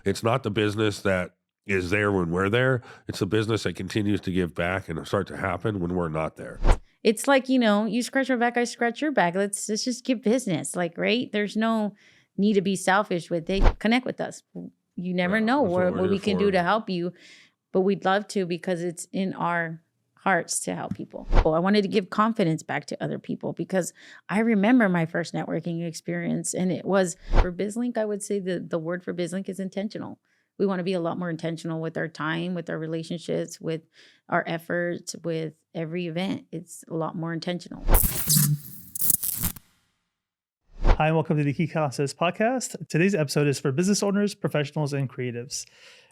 It's not the business that is there when we're there. It's the business that continues to give back and start to happen when we're not there. It's like, you scratch my back, I scratch your back. Let's just get business. Like, right? There's no need to be selfish with it. Connect with us. You never know what we can do to help you, but we'd love to because it's in our hearts to help people. Well, I wanted to give confidence back to other people because I remember my first networking experience, and it was for BizLink. I would say the word for BizLink is intentional. We want to be a lot more intentional with our time, with our relationships, with our efforts, with every event. It's a lot more intentional. Hi, and welcome to the Key Concepts podcast. Today's episode is for business owners, professionals, and creatives.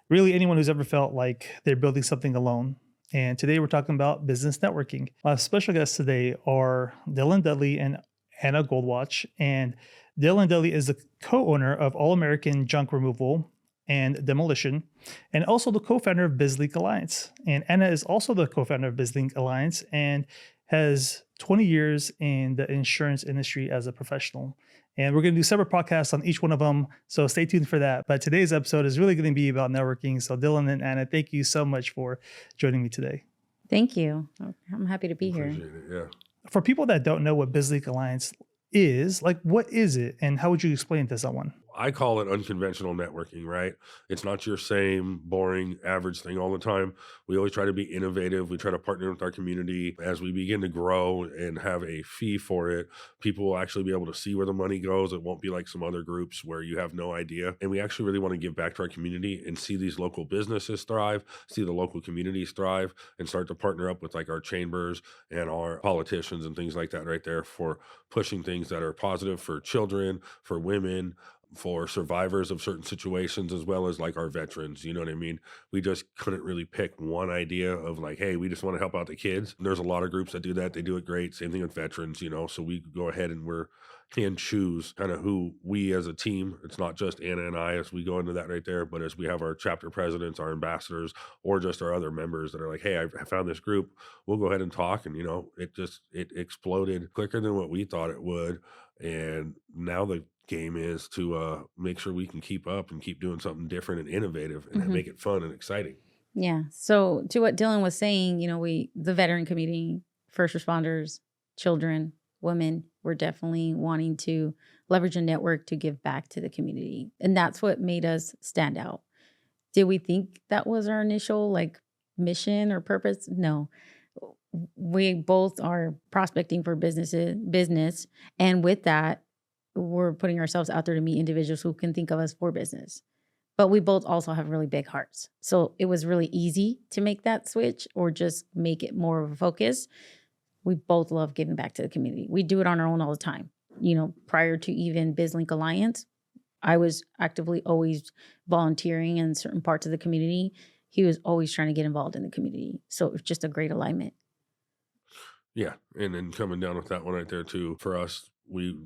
Really anyone who's ever felt like they're building something alone. And today we're talking about business networking. My special guests today are Dylan Dudley and Anna Goldwatch. And Dylan Dudley is the co-owner of All American Junk Removal and Demolition, and also the co-founder of BizLink Alliance. And Anna is also the co-founder of BizLink Alliance and has 20 years in the insurance industry as a professional. And we're going to do separate podcasts on each one of them, so stay tuned for that. But today's episode is really going to be about networking. So Dylan and Anna, thank you so much for joining me today. Thank you. I'm happy to be here. Appreciate it, yeah. For people that don't know what BizLink Alliance is, like, what is it, and how would you explain it to someone? I call it unconventional networking, right? It's not your same boring average thing all the time. We always try to be innovative. We try to partner with our community. As we begin to grow and have a fee for it, people will actually be able to see where the money goes. It won't be like some other groups where you have no idea. And we actually really want to give back to our community and see these local businesses thrive, see the local communities thrive, and start to partner up with like our chambers and our politicians and things like that right there for pushing things that are positive for children, for women, for survivors of certain situations, as well as like our veterans. You know what I mean? We just couldn't really pick one idea of like, hey, we just want to help out the kids. And there's a lot of groups that do that. They do it great. Same thing with veterans, so we go ahead and can choose kind of who we as a team. It's not just Anna and I as we go into that right there, but as we have our chapter presidents, our ambassadors, or just our other members that are like, hey, I found this group, we'll go ahead and talk. And it exploded quicker than what we thought it would. And now the game is to make sure we can keep up and keep doing something different and innovative and make it fun and exciting. Yeah. So to what Dylan was saying, the veteran community, first responders, children, women, we're definitely wanting to leverage a network to give back to the community. And that's what made us stand out. Did we think that was our initial mission or purpose? No. We both are prospecting for business. And with that, we're putting ourselves out there to meet individuals who can think of us for business. But we both also have really big hearts. So it was really easy to make that switch or just make it more of a focus. We both love giving back to the community. We do it on our own all the time. Prior to even BizLink Alliance, I was actively always volunteering in certain parts of the community. He was always trying to get involved in the community. So it was just a great alignment. Yeah. And then coming down with that one right there too, for us, we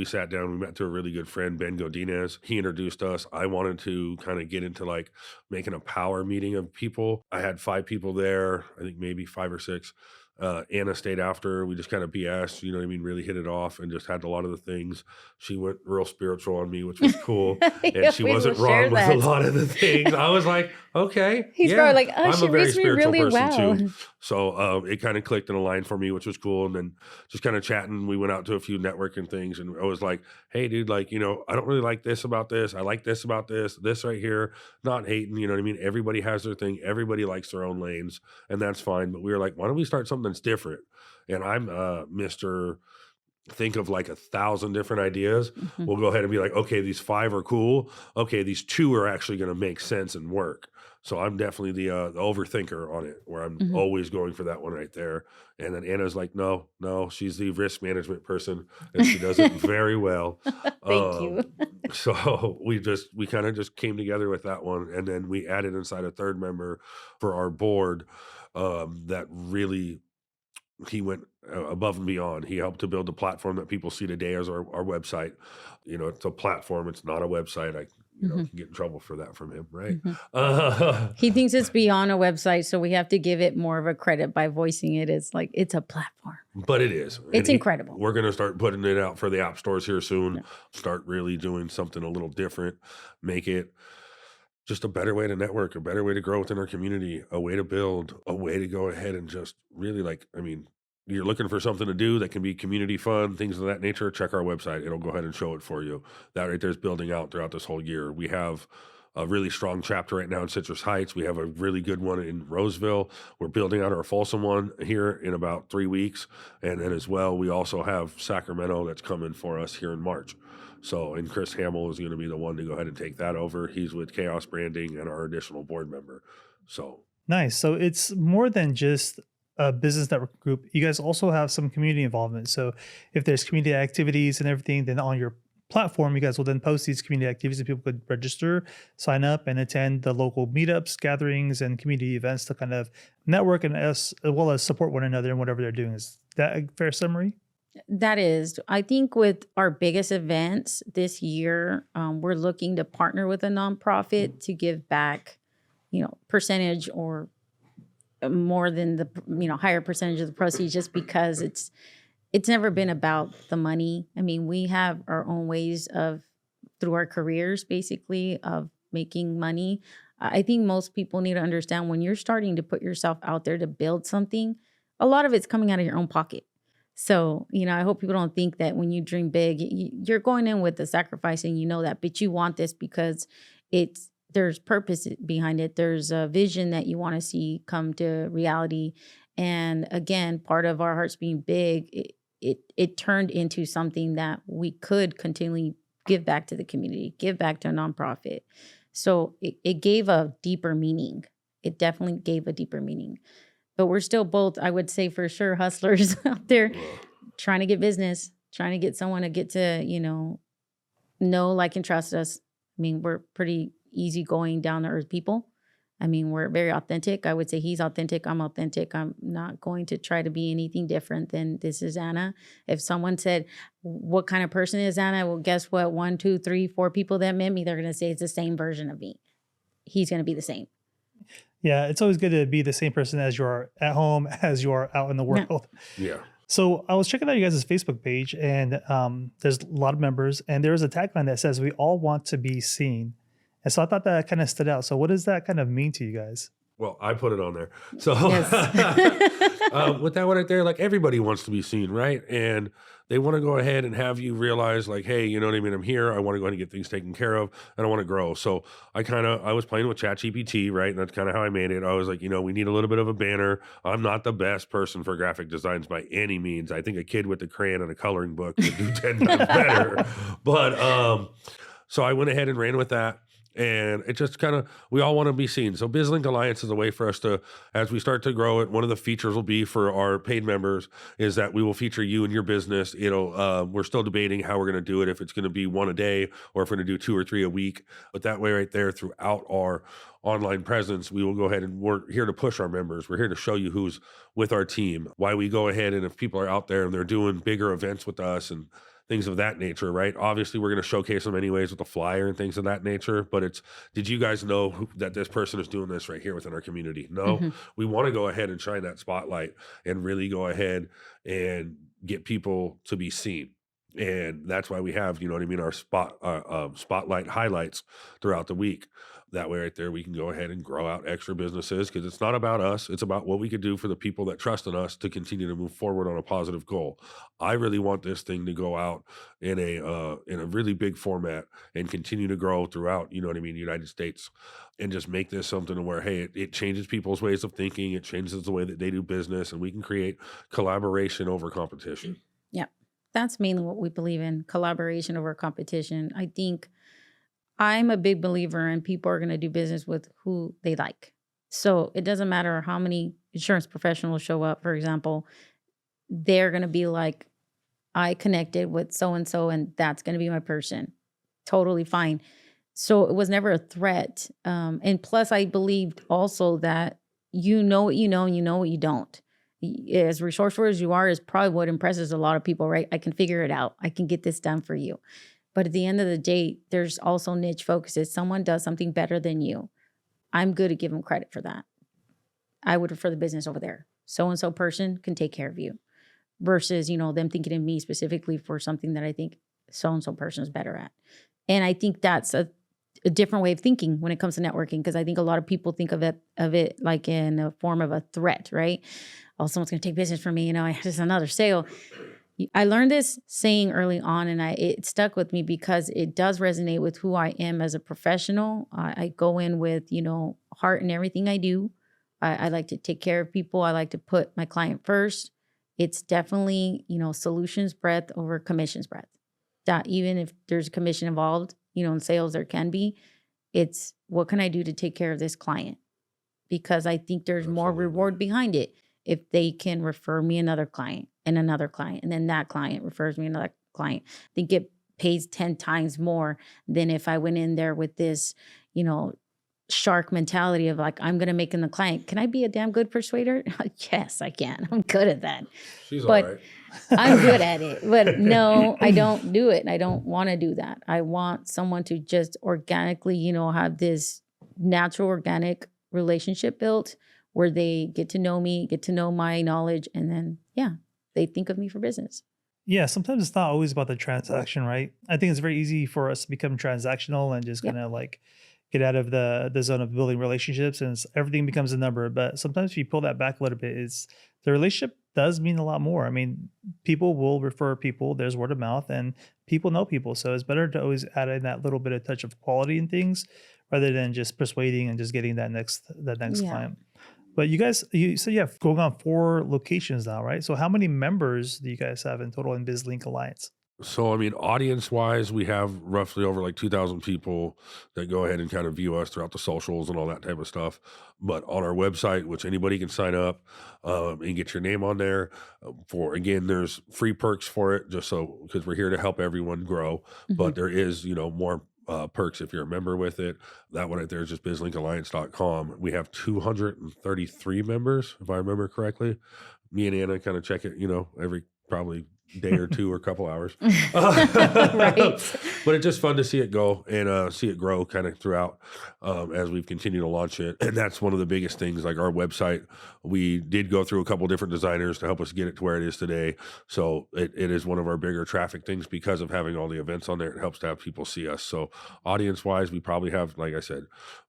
sat down, we met to a really good friend, Ben Godinez. He introduced us. I wanted to kind of get into making a power meeting of people. I had 5 people there, I think maybe 5 or 6. Anna stayed after. We just kind of BS, really hit it off and just had a lot of the things. She went real spiritual on me, which was cool. And she wasn't wrong with a lot of the things. I was like, okay. He's probably like, I'm she a very reads me spiritual really person well. too. So it kind of clicked in a line for me, which was cool. And then just kind of chatting, we went out to a few networking things and I was like, hey dude, I don't really like this about this. I like this about this right here, not hating, you know what I mean? Everybody has their thing. Everybody likes their own lanes and that's fine. But we were like, why don't we start something that's different? And I'm Mr. Think of 1,000 different ideas. Mhm. We'll go ahead and be like, okay, these 5 are cool. Okay, these 2 are actually going to make sense and work. So I'm definitely the overthinker on it, where I'm always going for that one right there. And then Anna's like, no, she's the risk management person, and she does it very well. Thank you. So we kind of just came together with that one, and then we added inside a third member for our board that really. He went above and beyond. He helped to build the platform that people see today as our website. It's a platform. It's not a website. I can get in trouble for that from him, right? He thinks it's beyond a website, so we have to give it more of a credit by voicing it as it's a platform. But it is. It's incredible. We're going to start putting it out for the app stores here soon. Yeah. Start really doing something a little different. Make it just a better way to network, a better way to grow within our community, a way to build, a way to go ahead and just really like, I mean, you're looking for something to do that can be community fun, things of that nature, check our website. It'll go ahead and show it for you. That right there is building out throughout this whole year. We have a really strong chapter right now in Citrus Heights. We have a really good one in Roseville. We're building out our Folsom one here in about 3 weeks. And then as well, we also have Sacramento that's coming for us here in March. So, and Chris Hamill is going to be the one to go ahead and take that over. He's with Chaos Branding and our additional board member. So, Nice. So it's more than just a business network group. You guys also have some community involvement. So if there's community activities and everything, then on your platform, you guys will then post these community activities and people could register, sign up, and attend the local meetups, gatherings, and community events to kind of network and as well as support one another in whatever they're doing. Is that a fair summary? That is, I think with our biggest events this year, we're looking to partner with a nonprofit to give back, percentage or more than the, higher percentage of the proceeds, just because it's never been about the money. I mean, we have our own ways of, through our careers, basically, of making money. I think most people need to understand when you're starting to put yourself out there to build something, a lot of it's coming out of your own pocket. So, I hope people don't think that when you dream big, you're going in with the sacrifice and you know that, but you want this because there's purpose behind it. There's a vision that you want to see come to reality. And again, part of our hearts being big, it turned into something that we could continually give back to the community, give back to a nonprofit. So it gave a deeper meaning. It definitely gave a deeper meaning. But we're still both, I would say for sure, hustlers out there trying to get business, trying to get someone to get to, know, like, and trust us. I mean, we're pretty easygoing, down to earth people. I mean, we're very authentic. I would say he's authentic. I'm authentic. I'm not going to try to be anything different than this is Anna. If someone said, what kind of person is Anna? Well, guess what? 1, 2, 3, 4 people that met me, they're going to say it's the same version of me. He's going to be the same. Yeah, it's always good to be the same person as you are at home, as you are out in the world. yeah. So I was checking out you guys' Facebook page, and there's a lot of members, and there's a tagline that says, "We all want to be seen." And so I thought that kind of stood out. So what does that kind of mean to you guys? Well, I put it on there. So Yes. with that one right there, like everybody wants to be seen, right? And they want to go ahead and have you realize like, hey, you know what I mean? I'm here. I want to go ahead and get things taken care of and I want to grow. So I was playing with ChatGPT, right? And that's kind of how I made it. I was like, we need a little bit of a banner. I'm not the best person for graphic designs by any means. I think a kid with a crayon and a coloring book would do 10 times better. But so I went ahead and ran with that. And it just kind of, we all want to be seen. So BizLink Alliance is a way for us to, as we start to grow it, one of the features will be for our paid members is that we will feature you and your business. We're still debating how we're going to do it, if it's going to be one a day or if we're going to do 2 or 3 a week. But that way right there throughout our online presence, we will go ahead and we're here to push our members. We're here to show you who's with our team, why we go ahead. And if people are out there and they're doing bigger events with us and things of that nature, right? Obviously, we're going to showcase them anyways with a flyer and things of that nature. But did you guys know that this person is doing this right here within our community? No, Mm-hmm. we want to go ahead and shine that spotlight and really go ahead and get people to be seen. And that's why we have, our spotlight highlights throughout the week. That way right there, we can go ahead and grow out extra businesses because it's not about us. It's about what we could do for the people that trust in us to continue to move forward on a positive goal. I really want this thing to go out in a really big format and continue to grow throughout, United States, and just make this something to where, hey, it changes people's ways of thinking. It changes the way that they do business, and we can create collaboration over competition. Yeah, that's mainly what we believe in, collaboration over competition. I think I'm a big believer in people are going to do business with who they like. So it doesn't matter how many insurance professionals show up, for example, they're going to be like, I connected with so-and-so and that's going to be my person. Totally fine. So it was never a threat. And plus I believed also that you know what you know and you know what you don't. As resourceful as you are is probably what impresses a lot of people, right? I can figure it out. I can get this done for you. But at the end of the day, there's also niche focuses. Someone does something better than you. I'm good at giving credit for that. I would refer the business over there. So-and-so person can take care of you versus, them thinking of me specifically for something that I think so-and-so person is better at. And I think that's a different way of thinking when it comes to networking, because I think a lot of people think of it like in a form of a threat, right? Oh, someone's going to take business from me. Just another sale. I learned this saying early on, and it stuck with me because it does resonate with who I am as a professional. I go in with, heart in everything I do. I like to take care of people. I like to put my client first. It's definitely, solutions breadth over commissions breadth. That even if there's a commission involved, in sales, there can be. It's what can I do to take care of this client? Because I think there's more Absolutely. reward behind it if they can refer me another client, and then that client refers me another client. I think it pays 10 times more than if I went in there with this, shark mentality of like, I'm going to make him the client. Can I be a damn good persuader? Yes, I can. I'm good at that. She's But all right. I'm good at it. But no, I don't do it. I don't want to do that. I want someone to just organically, have this natural, organic relationship built where they get to know me, get to know my knowledge, and then, they think of me for business. Yeah, sometimes it's not always about the transaction, right? I think it's very easy for us to become transactional and just Yep. kind of like get out of the zone of building relationships, and everything becomes a number. But sometimes if you pull that back a little bit, is the relationship does mean a lot more. I mean, people will refer people. There's word of mouth, and people know people. So it's better to always add in that little bit of touch of quality in things rather than just persuading and just getting that next Yeah. client. But you said you have going on 4 locations now, right? So how many members do you guys have in total in BizLink Alliance? So, I mean, audience wise, we have roughly over like 2,000 people that go ahead and kind of view us throughout the socials and all that type of stuff. But on our website, which anybody can sign up and get your name on there for, again, there's free perks for it, just so because we're here to help everyone grow. But there is, more perks if you're a member with it. That one right there is just bizlinkalliance.com. We have 233 members, if I remember correctly. Me and Anna kind of check it, every probably day or two or couple hours. Right. But it's just fun to see it go and see it grow kind of throughout as we've continued to launch it. And that's one of the biggest things, like our website. We did go through a couple different designers to help us get it to where it is today. So it is one of our bigger traffic things because of having all the events on there. It helps to have people see us. So audience wise, we probably have, like I said,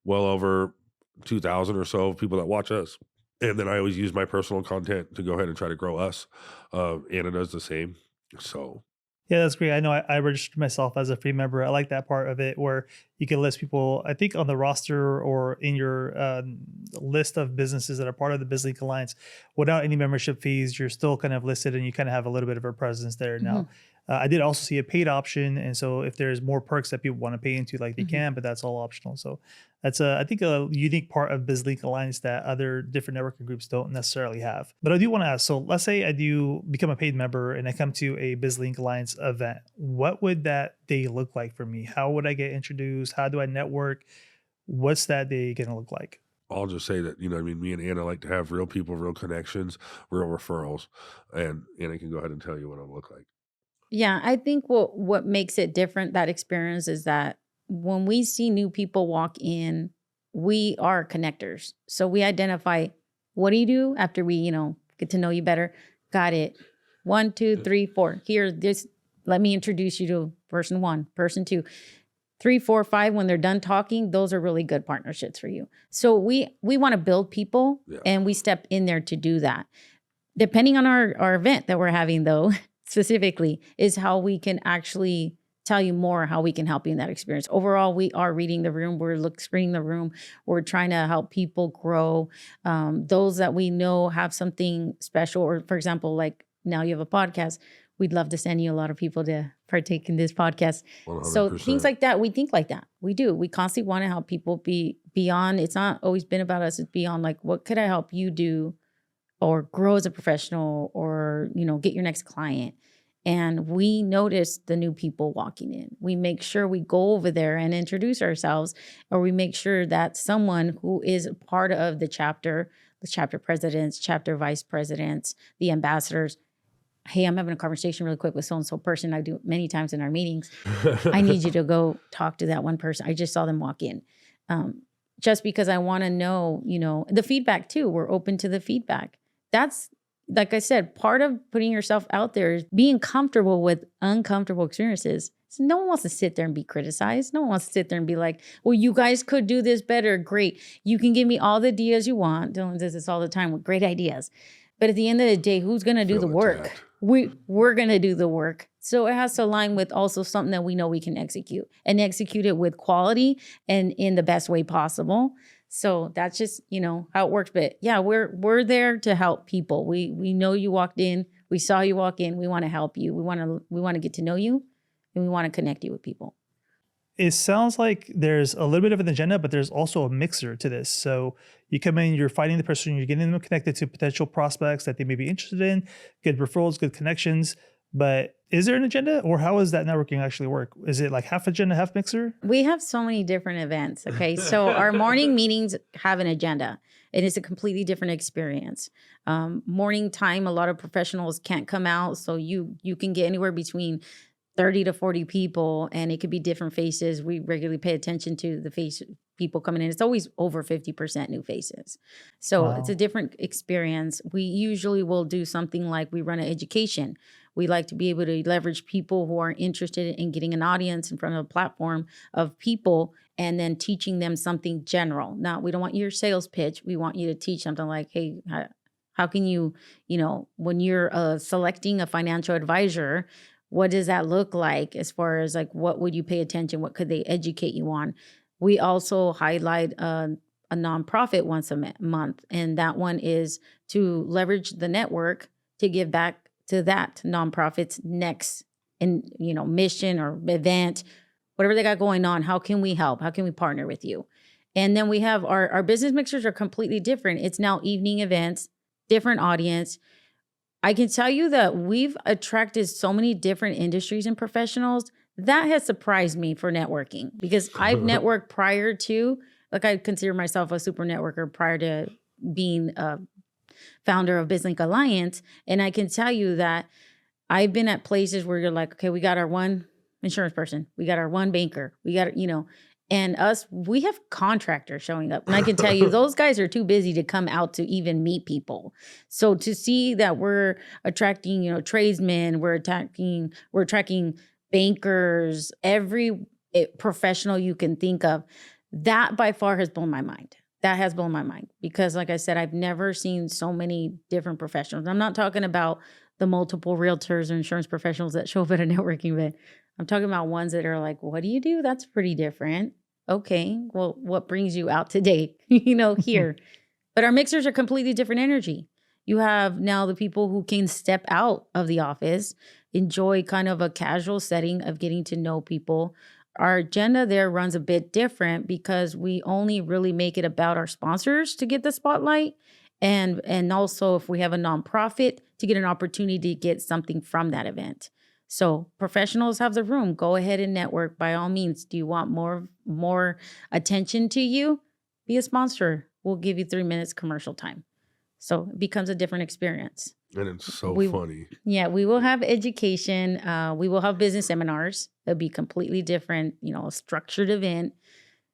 well over 2,000 or so people that watch us. And then I always use my personal content to go ahead and try to grow us. Anna does the same. So Yeah, that's great. I know I registered myself as a free member. I like that part of it where you can list people, I think, on the roster or in your list of businesses that are part of the BizLink Alliance without any membership fees. You're still kind of listed and you kind of have a little bit of a presence there now. I did also see a paid option. And so if there's more perks that people want to pay into, like they can, but that's all optional. So that's I think a unique part of BizLink Alliance that other different networking groups don't necessarily have. But I do want to ask, so let's say I do become a paid member and I come to a BizLink Alliance event. What would that day look like for me? How would I get introduced? How do I network? What's that day going to look like? I'll just say that, me and Anna like to have real people, real connections, real referrals. And Anna can go ahead and tell you what it'll look like. Yeah, I think what makes it different, that experience, is that when we see new people walk in, we are connectors. So we identify, what do you do after we, get to know you better? Got it. 1, 2, 3, 4. Here, this. Let me introduce you to person 1, person 2, 3, 4, 5. When they're done talking, those are really good partnerships for you. So we want to build people, and we step in there to do that. Depending on our event that we're having, though, specifically, is how we can actually tell you more, how we can help you in that experience. Overall, we are reading the room. We're screening the room. We're trying to help people grow. Those that we know have something special, or for example, like now you have a podcast. We'd love to send you a lot of people to partake in this podcast. 100%. So things like that, we think like that. We do. We constantly want to help people be beyond. It's not always been about us. It's beyond, like, what could I help you do or grow as a professional, or, get your next client. And we notice the new people walking in. We make sure we go over there and introduce ourselves, or we make sure that someone who is a part of the chapter presidents, chapter vice presidents, the ambassadors, hey, I'm having a conversation really quick with so-and-so person. I do it many times in our meetings. I need you to go talk to that one person. I just saw them walk in. Just because I want to know, the feedback too. We're open to the feedback. That's, like I said, part of putting yourself out there is being comfortable with uncomfortable experiences. So no one wants to sit there and be criticized. No one wants to sit there and be like, well, you guys could do this better. Great. You can give me all the ideas you want. Dylan does this all the time with great ideas. But at the end of the day, who's going to do the Feel work? attacked. We're going to do the work. So it has to align with also something that we know we can execute and execute it with quality and in the best way possible. So that's just, how it works. But yeah, we're there to help people. We know you walked in. We saw you walk in. We want to help you. We want to get to know you, and we want to connect you with people. It sounds like there's a little bit of an agenda, but there's also a mixer to this. So you come in, you're finding the person, you're getting them connected to potential prospects that they may be interested in, good referrals, good connections. But is there an agenda, or how does that networking actually work? Is it like half agenda, half mixer? We have so many different events. Okay. So our morning meetings have an agenda, and it's a completely different experience. Morning time, a lot of professionals can't come out. So you can get anywhere between 30 to 40 people, and it could be different faces. We regularly pay attention to the face people coming in. It's always over 50% new faces. So it's a different experience. We usually will do something like we run an education. We like to be able to leverage people who are interested in getting an audience in front of a platform of people and then teaching them something general. Now, we don't want your sales pitch. We want you to teach something like, hey, how can you, when you're selecting a financial advisor, what does that look like as far as like, what would you pay attention? What could they educate you on? We also highlight a nonprofit once a month. And that one is to leverage the network to give back to that nonprofit's next mission or event, whatever they got going on. How can we help? How can we partner with you? And then we have our business mixers are completely different. It's now evening events, different audience. I can tell you that we've attracted so many different industries and professionals. That has surprised me for networking, because I've networked prior to, like, I consider myself a super networker prior to being a founder of BizLink Alliance. And I can tell you that I've been at places where you're like, okay, we got our one insurance person. We got our one banker. We got, and we have contractors showing up. And I can tell you, those guys are too busy to come out to even meet people. So to see that we're attracting, tradesmen, we're attracting bankers, every professional you can think of, that by far has blown my mind. That has blown my mind because, like I said, I've never seen so many different professionals. I'm not talking about the multiple realtors or insurance professionals that show up at a networking event. I'm talking about ones that are like, what do you do? That's pretty different. Okay, well, what brings you out today, here? But our mixers are completely different energy. You have now the people who can step out of the office, enjoy kind of a casual setting of getting to know people. Our agenda there runs a bit different because we only really make it about our sponsors to get the spotlight. And also if we have a nonprofit to get an opportunity to get something from that event. So professionals have the room. Go ahead and network by all means. Do you want more attention to you? Be a sponsor. We'll give you 3 minutes commercial time. So it becomes a different experience. And it's so funny. Yeah, we will have education. We will have business seminars. It'll be completely different, a structured event.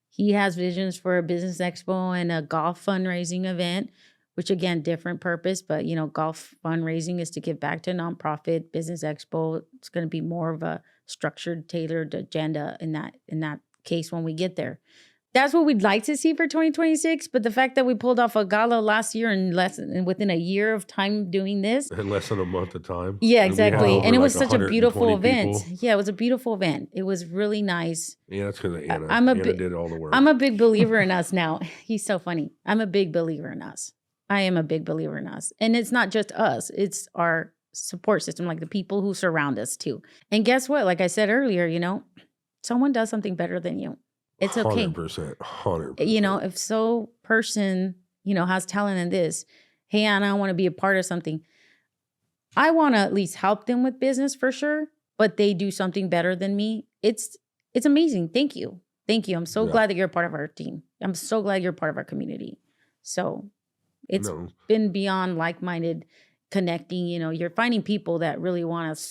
He has visions for a business expo and a golf fundraising event, which again, different purpose, but golf fundraising is to give back to a nonprofit. Business expo, it's going to be more of a structured, tailored agenda in that case when we get there. That's what we'd like to see for 2026. But the fact that we pulled off a gala last year and within a year of time doing this. In less than a month of time. Yeah, exactly. And it was such a beautiful event. People. Yeah, it was a beautiful event. It was really nice. Yeah, that's because Anna. Anna did all the work. I'm a big believer in us now. He's so funny. I'm a big believer in us. I am a big believer in us. And it's not just us. It's our support system, like the people who surround us too. And guess what? Like I said earlier, someone does something better than you. It's okay. 100%. If person, has talent in this, hey, Anna, I want to be a part of something. I want to at least help them with business for sure, but they do something better than me. It's amazing. Thank you. I'm so glad that you're a part of our team. I'm so glad you're part of our community. So it's been beyond like-minded connecting. You're finding people that really want to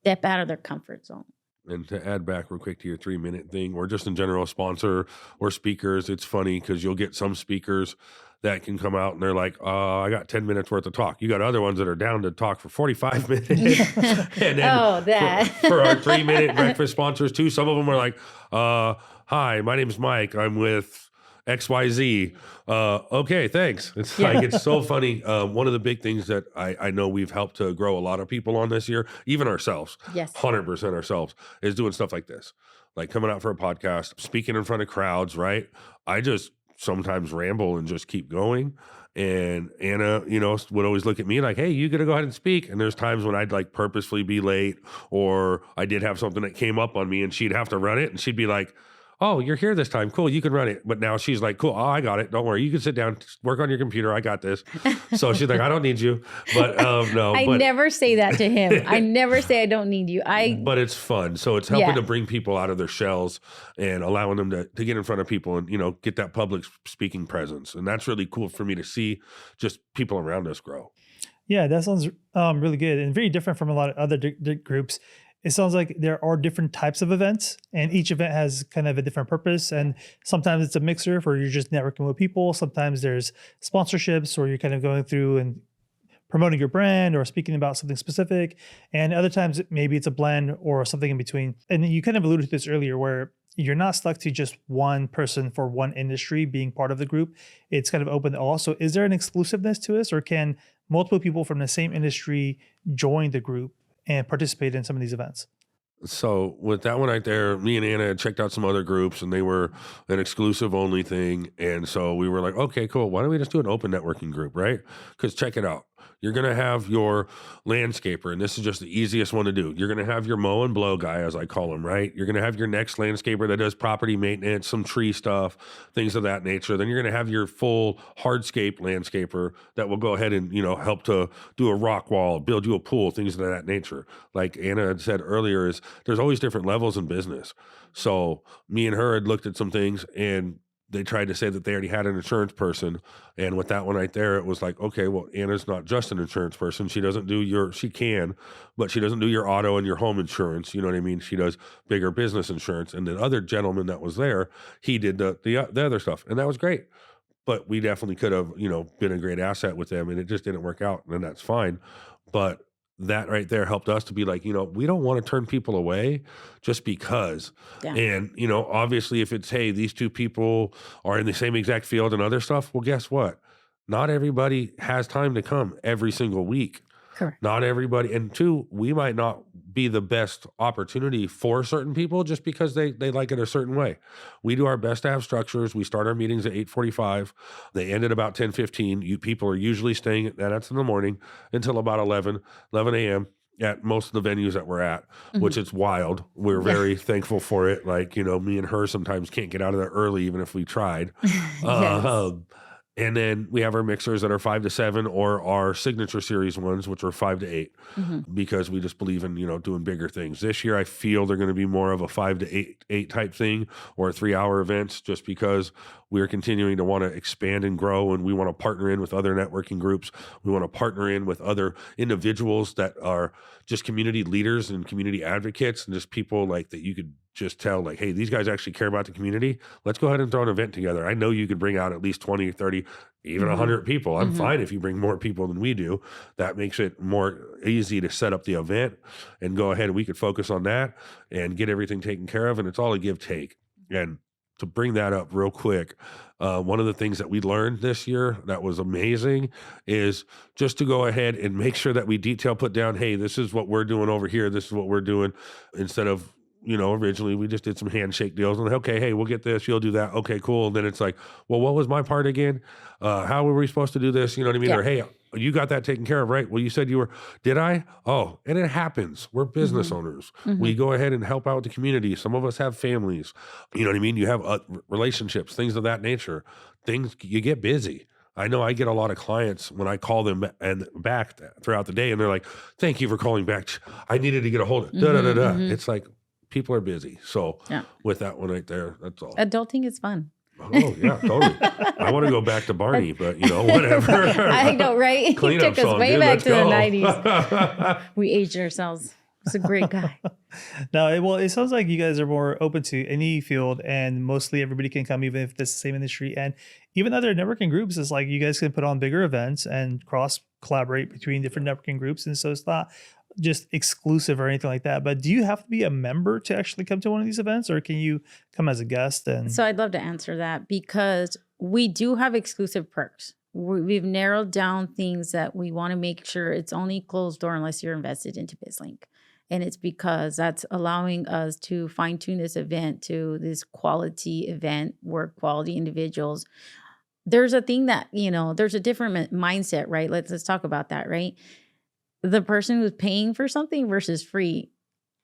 step out of their comfort zone. And to add back real quick to your 3-minute thing, or just in general, sponsor or speakers, it's funny because you'll get some speakers that can come out and they're like, I got 10 minutes worth of talk. You got other ones that are down to talk for 45 minutes. And then for our 3-minute breakfast sponsors too, some of them are like, hi, my name is Mike. I'm with XYZ. Okay, thanks. It's like, it's so funny. One of the big things that I know we've helped to grow a lot of people on this year, even ourselves, 100% ourselves, is doing stuff like this, like coming out for a podcast, speaking in front of crowds, right? I just sometimes ramble and just keep going. And Anna, would always look at me like, hey, you got to go ahead and speak. And there's times when I'd like purposefully be late, or I did have something that came up on me and she'd have to run it. And she'd be like, oh, you're here this time. Cool. You can run it. But now she's like, cool. Oh, I got it. Don't worry. You can sit down, work on your computer. I got this. So she's like, I don't need you. But no. I never say that to him. I never say I don't need you. But it's fun. So it's helping to bring people out of their shells and allowing them to get in front of people and, get that public speaking presence. And that's really cool for me to see just people around us grow. Yeah, that sounds really good and very different from a lot of other groups. It sounds like there are different types of events, and each event has kind of a different purpose. And sometimes it's a mixer where you're just networking with people. Sometimes there's sponsorships where you're kind of going through and promoting your brand or speaking about something specific. And other times maybe it's a blend or something in between. And you kind of alluded to this earlier where you're not stuck to just one person for one industry being part of the group. It's kind of open to all. So is there an exclusiveness to this, or can multiple people from the same industry join the group and participate in some of these events? So with that one right there, me and Anna had checked out some other groups and they were an exclusive only thing. And so we were like, okay, cool. Why don't we just do an open networking group, right? Because check it out. You're going to have your landscaper, and this is just the easiest one to do. You're going to have your mow and blow guy, as I call him, right? You're going to have your next landscaper that does property maintenance, some tree stuff, things of that nature. Then you're going to have your full hardscape landscaper that will go ahead and, help to do a rock wall, build you a pool, things of that nature. Like Anna had said earlier, is there's always different levels in business. So me and her had looked at some things, and they tried to say that they already had an insurance person. And with that one right there, it was like, okay, well, Anna's not just an insurance person. She doesn't do she can, but she doesn't do your auto and your home insurance. You know what I mean? She does bigger business insurance. And the other gentleman that was there, he did the other stuff. And that was great. But we definitely could have, been a great asset with them, and it just didn't work out. And that's fine. But that right there helped us to be like, we don't want to turn people away just because. Yeah. And, obviously if it's, hey, these two people are in the same exact field and other stuff, well, guess what? Not everybody has time to come every single week. Correct. Not everybody. And two, we might not be the best opportunity for certain people just because they like it a certain way. We do our best to have structures. We start our meetings at 8:45. They end at about 10:15. You people are usually staying that's in the morning until about 11 a.m. at most of the venues that we're at, which is wild. We're very thankful for it. Like, me and her sometimes can't get out of there early, even if we tried. Yes. And then we have our mixers that are 5 to 7, or our signature series ones, which are 5 to 8, because we just believe in, doing bigger things. This year, I feel they're going to be more of a 5 to 8 type thing, or 3-hour events, just because we're continuing to want to expand and grow, and we want to partner in with other networking groups. We want to partner in with other individuals that are just community leaders and community advocates, and just people like that you could just tell, like, hey, these guys actually care about the community. Let's go ahead and throw an event together. I know you could bring out at least 20, 30, even 100 people. I'm fine if you bring more people than we do. That makes it more easy to set up the event and go ahead and we could focus on that and get everything taken care of. And it's all a give take. And to bring that up real quick, one of the things that we learned this year that was amazing is just to go ahead and make sure that we put down, hey, this is what we're doing over here. This is what we're doing, instead of, originally we just did some handshake deals and okay, hey, we'll get this, you'll do that. Okay, cool. And then it's like, well, what was my part again? How were we supposed to do this? You know what I mean? Yeah. Or, hey, you got that taken care of, right? Well, you said you were, did I? Oh, and it happens. We're business owners. We go ahead and help out the community. Some of us have families, you know what I mean? You have relationships, things of that nature. You get busy. I know I get a lot of clients when I call them and back throughout the day, and they're like, thank you for calling back. I needed to get a hold of It's like, people are busy. So with that one right there, that's all. Adulting is fun. Oh, yeah, totally. I want to go back to Barney, but, whatever. I know, right? He took us way back to the 90s. We aged ourselves. He's a great guy. Well, it sounds like you guys are more open to any field, and mostly everybody can come, even if it's the same industry. And even other networking groups is like you guys can put on bigger events and cross collaborate between different networking groups. And so it's not just exclusive or anything like that. But do you have to be a member to actually come to one of these events, or can you come as a guest? And So I'd love to answer that because we do have exclusive perks. We've narrowed down things that we want to make sure it's only closed door unless you're invested into BizLink. And it's because that's allowing us to fine tune this event to this quality event where quality individuals. There's a thing that, there's a different mindset, right? Let's talk about that, right? The person who's paying for something versus free.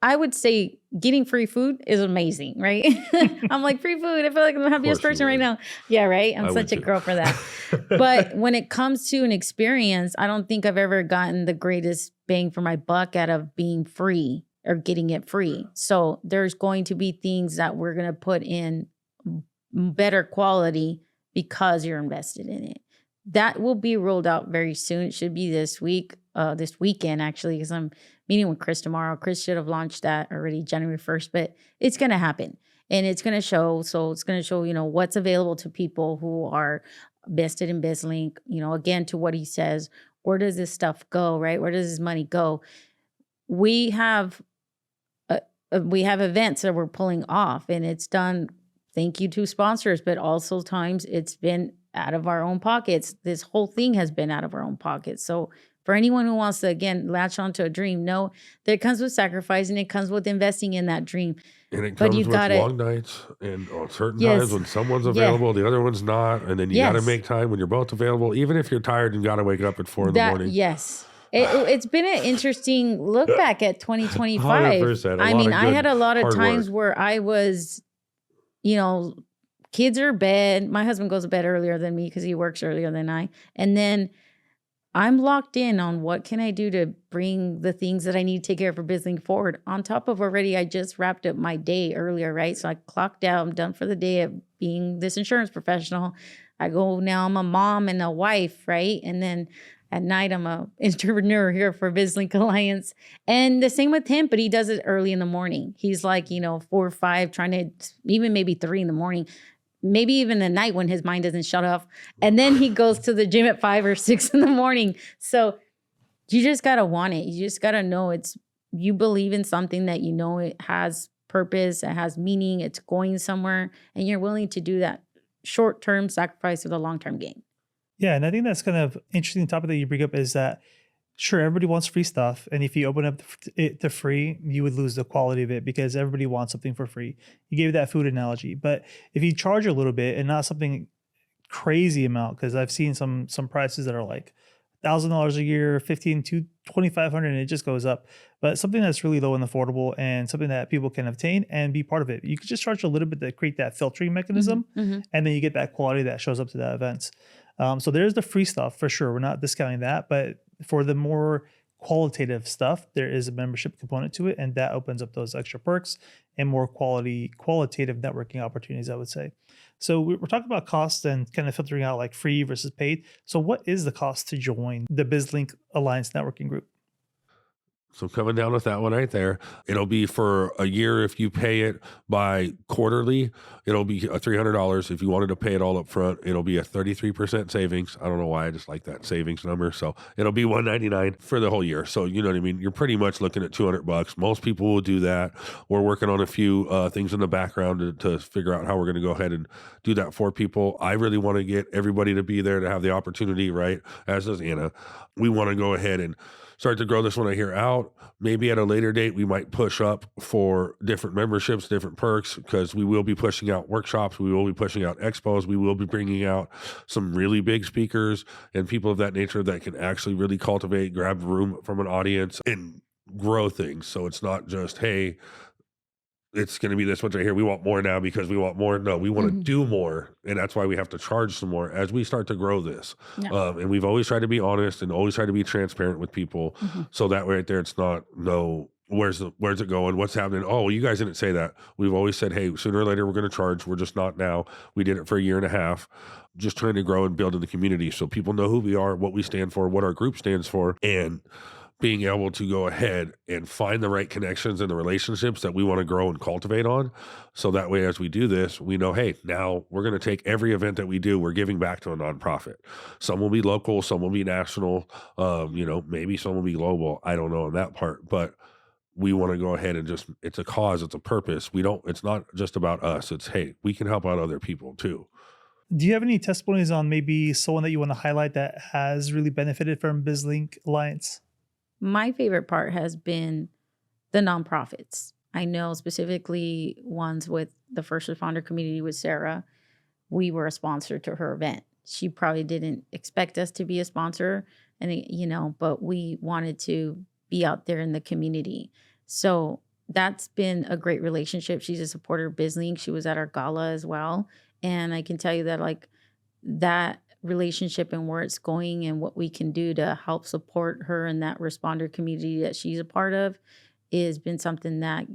I would say getting free food is amazing, right? I'm like, free food. I feel like I'm the happiest person right now. Yeah, right. I'm such a girl for that. But when it comes to an experience, I don't think I've ever gotten the greatest bang for my buck out of being free or getting it free. So there's going to be things that we're going to put in better quality because you're invested in it. That will be rolled out very soon. It should be this weekend, actually, because I'm meeting with Chris tomorrow. Chris should have launched that already January 1st, but it's going to happen and it's going to show. So it's going to show, what's available to people who are vested in BizLink, again, to what he says, where does this stuff go, right? Where does this money go? We have events that we're pulling off and it's done. Thank you to sponsors, but also times it's been out of our own pockets. This whole thing has been out of our own pockets. So for anyone who wants to, again, latch onto a dream, know that it comes with sacrifice and it comes with investing in that dream. And it comes with long nights and on certain times when someone's available, the other one's not. And then you got to make time when you're both available, even if you're tired and got to wake up at 4 in the morning. Yes. It's been an interesting look back at 2025. 100%, I mean, I had a lot of times where I was, kids are bed. My husband goes to bed earlier than me because he works earlier than I. And then I'm locked in on what can I do to bring the things that I need to take care of for BizLink forward. On top of already, I just wrapped up my day earlier, right? So I clocked out. I'm done for the day of being this insurance professional. I go now, I'm a mom and a wife, right? And then at night, I'm an entrepreneur here for BizLink Alliance. And the same with him, but he does it early in the morning. He's like, 4 or 5, trying to, even maybe 3 in the morning, maybe even the night when his mind doesn't shut off. And then he goes to the gym at 5 or 6 in the morning. So you just got to want it. You just got to know you believe in something that it has purpose, it has meaning, it's going somewhere, and you're willing to do that short-term sacrifice for the long-term gain. Yeah, and I think that's kind of interesting topic that you bring up is that, sure, everybody wants free stuff. And if you open up it to free, you would lose the quality of it because everybody wants something for free. You gave that food analogy. But if you charge a little bit and not something crazy amount, because I've seen some prices that are like $1,000 a year, $1,500 to $2,500, and it just goes up. But something that's really low and affordable and something that people can obtain and be part of it. You could just charge a little bit to create that filtering mechanism, and then you get that quality that shows up to that events. So there's the free stuff for sure. We're not discounting that, but for the more qualitative stuff, there is a membership component to it, and that opens up those extra perks and more qualitative networking opportunities, I would say. So we're talking about costs and kind of filtering out like free versus paid. So what is the cost to join the BizLink Alliance networking group? So coming down with that one right there, it'll be for a year. If you pay it by quarterly, it'll be $300. If you wanted to pay it all up front, it'll be a 33% savings. I don't know why, I just like that savings number. So it'll be $199 for the whole year. So you know what I mean? You're pretty much looking at $200. Most people will do that. We're working on a few things in the background to figure out how we're going to go ahead and do that for people. I really want to get everybody to be there to have the opportunity, right? As does Anna. We want to go ahead and start to grow this one right here out. Maybe at a later date, we might push up for different memberships, different perks, because we will be pushing out workshops. We will be pushing out expos. We will be bringing out some really big speakers and people of that nature that can actually really cultivate, grab room from an audience and grow things. So it's not just, hey, it's going to be this much right here. We want more now because we want more. No, we want to do more. And that's why we have to charge some more as we start to grow this. Yeah. And we've always tried to be honest and always tried to be transparent with people. So that way right there, it's not, where's it going? What's happening? Oh, well, you guys didn't say that. We've always said, hey, sooner or later, we're going to charge. We're just not now. We did it for a year and a half, just trying to grow and build in the community. So people know who we are, what we stand for, what our group stands for. And being able to go ahead and find the right connections and the relationships that we want to grow and cultivate on. So that way, as we do this, we know, hey, now we're going to take every event that we do, we're giving back to a nonprofit. Some will be local, some will be national, maybe some will be global. I don't know on that part, but we want to go ahead and just, it's a cause, it's a purpose. It's not just about us. It's, hey, we can help out other people too. Do you have any testimonies on maybe someone that you want to highlight that has really benefited from BizLink Alliance? My favorite part has been the nonprofits. I know specifically ones with the first responder community with Sarah. We were a sponsor to her event. She probably didn't expect us to be a sponsor, but we wanted to be out there in the community. So that's been a great relationship. She's a supporter of BizLink. She was at our gala as well. And I can tell you that that relationship and where it's going and what we can do to help support her and that responder community that she's a part of has been something that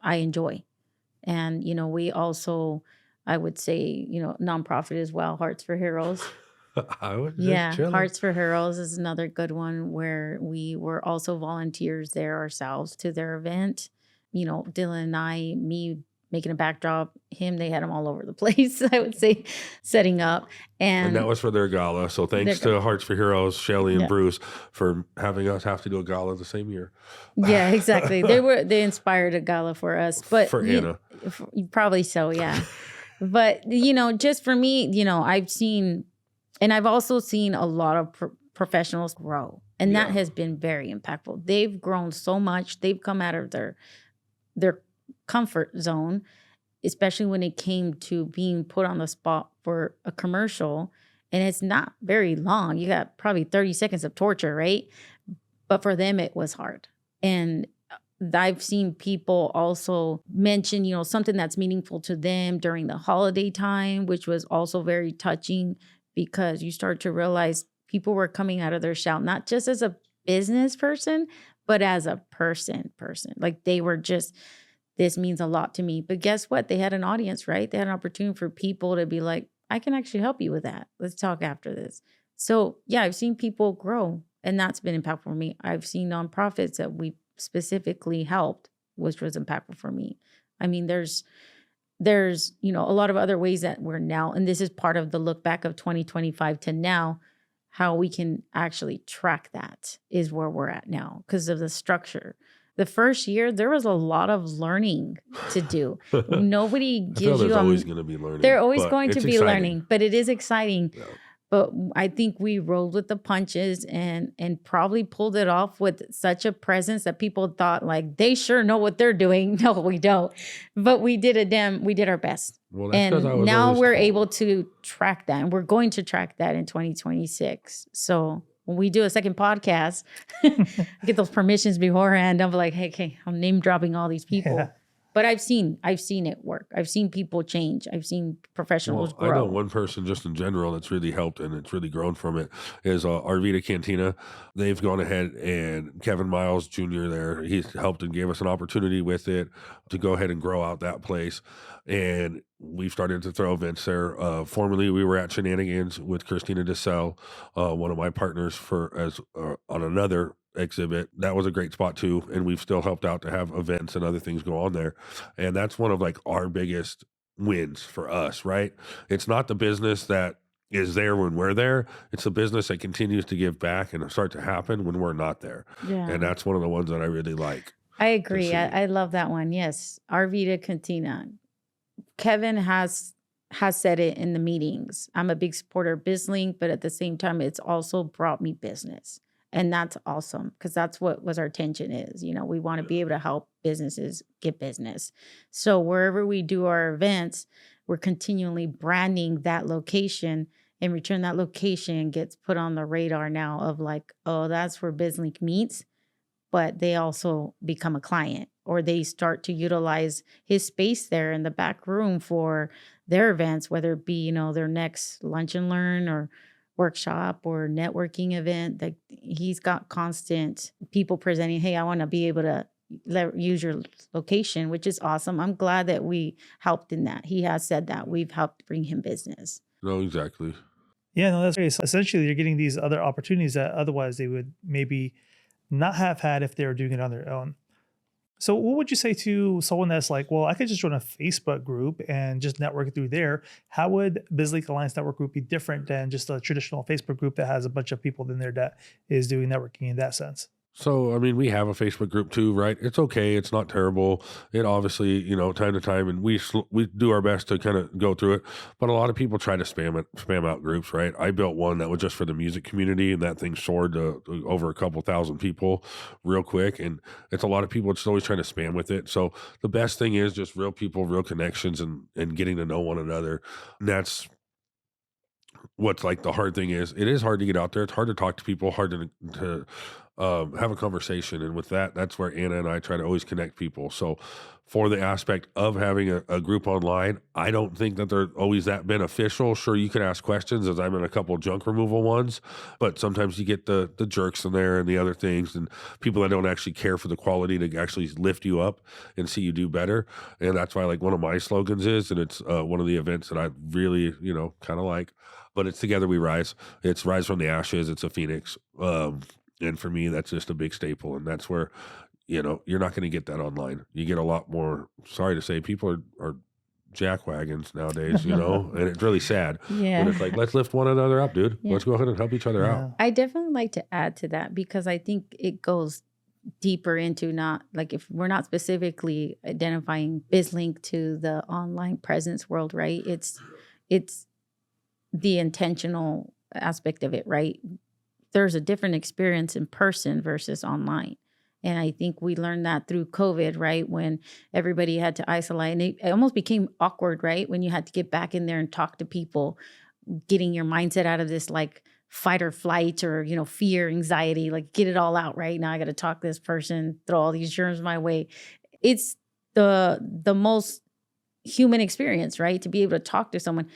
I enjoy. And, we also, I would say, nonprofit as well, Hearts for Heroes. I would just chilling. Hearts for Heroes is another good one where we were also volunteers there ourselves to their event. Dylan and I, me making a backdrop, they had them all over the place, I would say, setting up. And that was for their gala. So thanks to Hearts for Heroes, Shelly and Bruce, for having us have to do a gala the same year. Yeah, exactly. They inspired a gala for us. But for Anna. Probably so, yeah. But, just for me, I've seen, and I've also seen a lot of professionals grow. And that has been very impactful. They've grown so much. They've come out of their comfort zone, especially when it came to being put on the spot for a commercial. And it's not very long. You got probably 30 seconds of torture, right? But for them, it was hard. And I've seen people also mention, something that's meaningful to them during the holiday time, which was also very touching because you start to realize people were coming out of their shell, not just as a business person, but as a person. Like they were just, this means a lot to me. But guess what? They had an audience, right? They had an opportunity for people to be like, I can actually help you with that. Let's talk after this. So yeah, I've seen people grow and that's been impactful for me. I've seen nonprofits that we specifically helped, which was impactful for me. I mean, there's a lot of other ways that we're now, and this is part of the look back of 2025 to now, how we can actually track that is where we're at now because of the structure. The first year, there was a lot of learning to do. Nobody gives you. There's always going to be learning. They're always going to be exciting. learning, but it is exciting. Yeah. But I think we rolled with the punches and probably pulled it off with such a presence that people thought like they sure know what they're doing. No, we don't. But we did our best. Well, that's and now we're able to track that, and we're going to track that in 2026. So when we do a second podcast, get those permissions beforehand. I'm like, hey, I'm name dropping all these people. Yeah. But I've seen it work. I've seen people change. I've seen professionals grow. I know one person just in general that's really helped and it's really grown from it is Arvita Cantina. They've gone ahead and Kevin Miles Jr. there, he's helped and gave us an opportunity with it to go ahead and grow out that place. And we've started to throw events there. Formerly, we were at Shenanigans with Christina DeSalle, one of my partners on another exhibit. That was a great spot too, and we've still helped out to have events and other things go on there. And that's one of like our biggest wins for us, right? It's not the business that is there when we're there. It's the business that continues to give back and start to happen when we're not there. Yeah. And that's one of the ones that I really like. I agree. I love that one. Yes. Arvita Cantina. Kevin has said it in the meetings. I'm a big supporter of BizLink, but at the same time, it's also brought me business. And that's awesome because that's what was our intention is. We want to be able to help businesses get business. So wherever we do our events, we're continually branding that location. In return, that location gets put on the radar now of like, oh, that's where BizLink meets. But they also become a client or they start to utilize his space there in the back room for their events, whether it be, their next lunch and learn or workshop or networking event. That he's got constant people presenting, hey, I want to be able to use your location, which is awesome. I'm glad that we helped in that. He has said that we've helped bring him business. No, exactly. Yeah, no, that's great. So essentially, you're getting these other opportunities that otherwise they would maybe not have had if they were doing it on their own. So what would you say to someone that's like, well, I could just join a Facebook group and just network through there? How would BizLink Alliance network group be different than just a traditional Facebook group that has a bunch of people in there that is doing networking in that sense? So, I mean, we have a Facebook group too, right? It's okay. It's not terrible. It obviously, time to time, and we do our best to kind of go through it. But a lot of people try to spam out groups, right? I built one that was just for the music community, and that thing soared to over a couple thousand people real quick. And it's a lot of people just always trying to spam with it. So the best thing is just real people, real connections, and getting to know one another. And that's what's like the hard thing is. It is hard to get out there. It's hard to talk to people, hard to have a conversation. And with that, that's where Anna and I try to always connect people. So for the aspect of having a group online, I don't think that they're always that beneficial. Sure, you can ask questions, as I'm in a couple junk removal ones, but sometimes you get the jerks in there and the other things, and people that don't actually care for the quality to actually lift you up and see you do better. And that's why, like, one of my slogans is, and it's one of the events that I really, kind of like, but it's Together We Rise. It's Rise from the Ashes. It's a phoenix. And for me, that's just a big staple. And that's where, you're not going to get that online. You get a lot more, sorry to say, people are jackwagons nowadays, and it's really sad. Yeah. But it's like, let's lift one another up, dude. Yeah. Let's go ahead and help each other out. I definitely like to add to that, because I think it goes deeper into, not like, if we're not specifically identifying BizLink to the online presence world, right? It's the intentional aspect of it, right? There's a different experience in person versus online. And I think we learned that through COVID, right? When everybody had to isolate, and it almost became awkward, right? When you had to get back in there and talk to people, getting your mindset out of this like fight or flight or, fear, anxiety, like get it all out, right? Now I got to talk to this person, throw all these germs my way. It's the most human experience, right? To be able to talk to someone.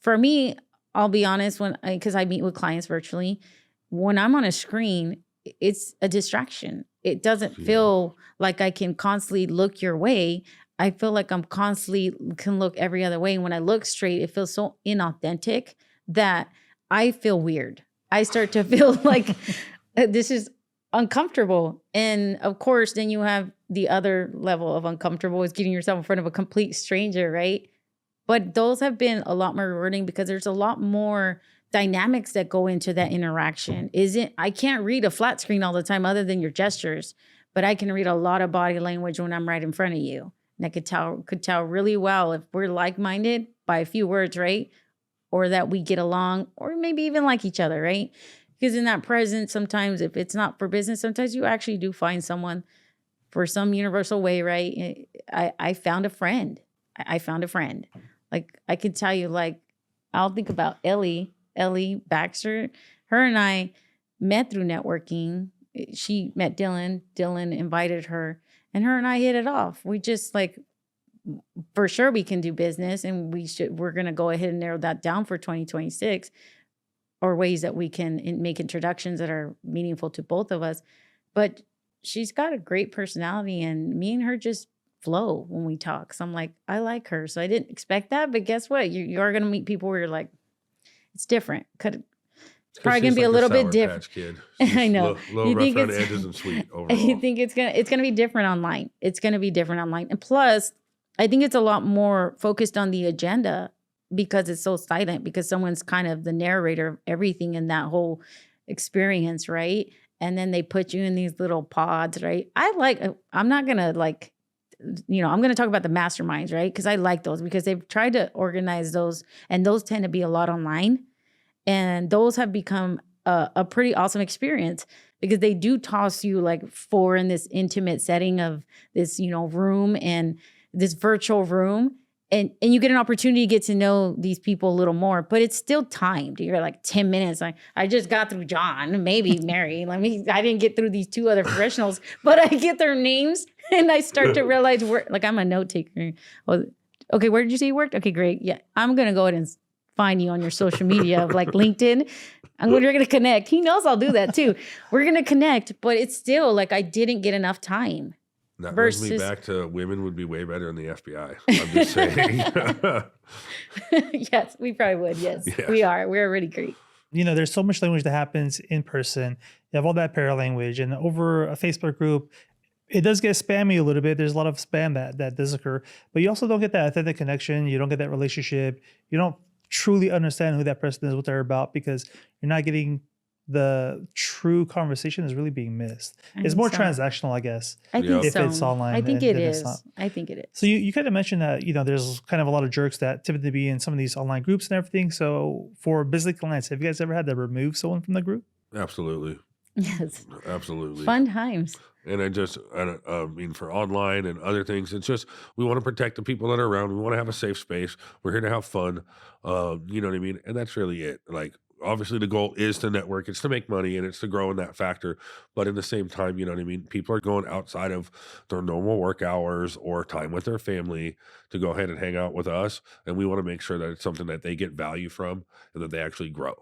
For me, I'll be honest, because I meet with clients virtually, when I'm on a screen, it's a distraction. It doesn't feel like I can constantly look your way. I feel like I'm constantly can look every other way. And when I look straight, it feels so inauthentic that I feel weird. I start to feel like this is uncomfortable. And of course, then you have the other level of uncomfortable is getting yourself in front of a complete stranger, right? But those have been a lot more rewarding because there's a lot more dynamics that go into that interaction. I can't read a flat screen all the time other than your gestures, but I can read a lot of body language when I'm right in front of you. And I could tell really well if we're like-minded by a few words, right? Or that we get along, or maybe even like each other, right? Because in that present, sometimes if it's not for business, sometimes you actually do find someone for some universal way, right? I found a friend. I found a friend. Like, I could tell you, like, I'll think about Ellie Baxter. Her and I met through networking. She met Dylan. Dylan invited her, and her and I hit it off. We just like, for sure we can do business, and we're going to go ahead and narrow that down for 2026, or ways that we can make introductions that are meaningful to both of us. But she's got a great personality, and me and her just flow when we talk. So I'm like, I like her. So I didn't expect that, but guess what? You are going to meet people where you're like, it's different. It's probably going to be a little bit different. I know. Little rough around the edges and sweet overall. You think it's gonna be different online. It's gonna be different online. And plus, I think it's a lot more focused on the agenda because it's so silent, because someone's kind of the narrator of everything in that whole experience, right? And then they put you in these little pods, right? I'm not gonna like, I'm going to talk about the masterminds, right? Because I like those, because they've tried to organize those, and those tend to be a lot online. And those have become a pretty awesome experience, because they do toss you like four in this intimate setting of this, room, and this virtual room. And you get an opportunity to get to know these people a little more, but it's still timed. You're like 10 minutes. Like, I just got through John, maybe Mary. I didn't get through these two other professionals, but I get their names and I start to realize I'm a note taker. Well, okay, where did you say you worked? Okay, great. Yeah, I'm going to go ahead and find you on your social media of like LinkedIn. We're going to connect. He knows I'll do that too. We're going to connect, but it's still like I didn't get enough time. That brings me back to women would be way better in the FBI. I'm just saying. Yes, we probably would. Yes, yeah. We are. We're really great. There's so much language that happens in person. You have all that para language, and over a Facebook group, it does get spammy a little bit. There's a lot of spam that does occur, but you also don't get that authentic connection. You don't get that relationship. You don't truly understand who that person is, what they're about, because you're not getting the true conversation is really being missed. I It's think more so. transactional, I guess, I think Yep. if it's so. online I think than it it's not. is. I think it is. So you kind of mentioned that, there's kind of a lot of jerks that typically be in some of these online groups and everything. So for BizLink Alliance, have you guys ever had to remove someone from the group? Absolutely. Yes. Absolutely. Fun times. And I mean, for online and other things, it's just, we want to protect the people that are around. We want to have a safe space. We're here to have fun. You know what I mean? And that's really it. Like, obviously the goal is to network, it's to make money, and it's to grow in that factor. But in the same time, you know what I mean? People are going outside of their normal work hours or time with their family to go ahead and hang out with us. And we want to make sure that it's something that they get value from and that they actually grow.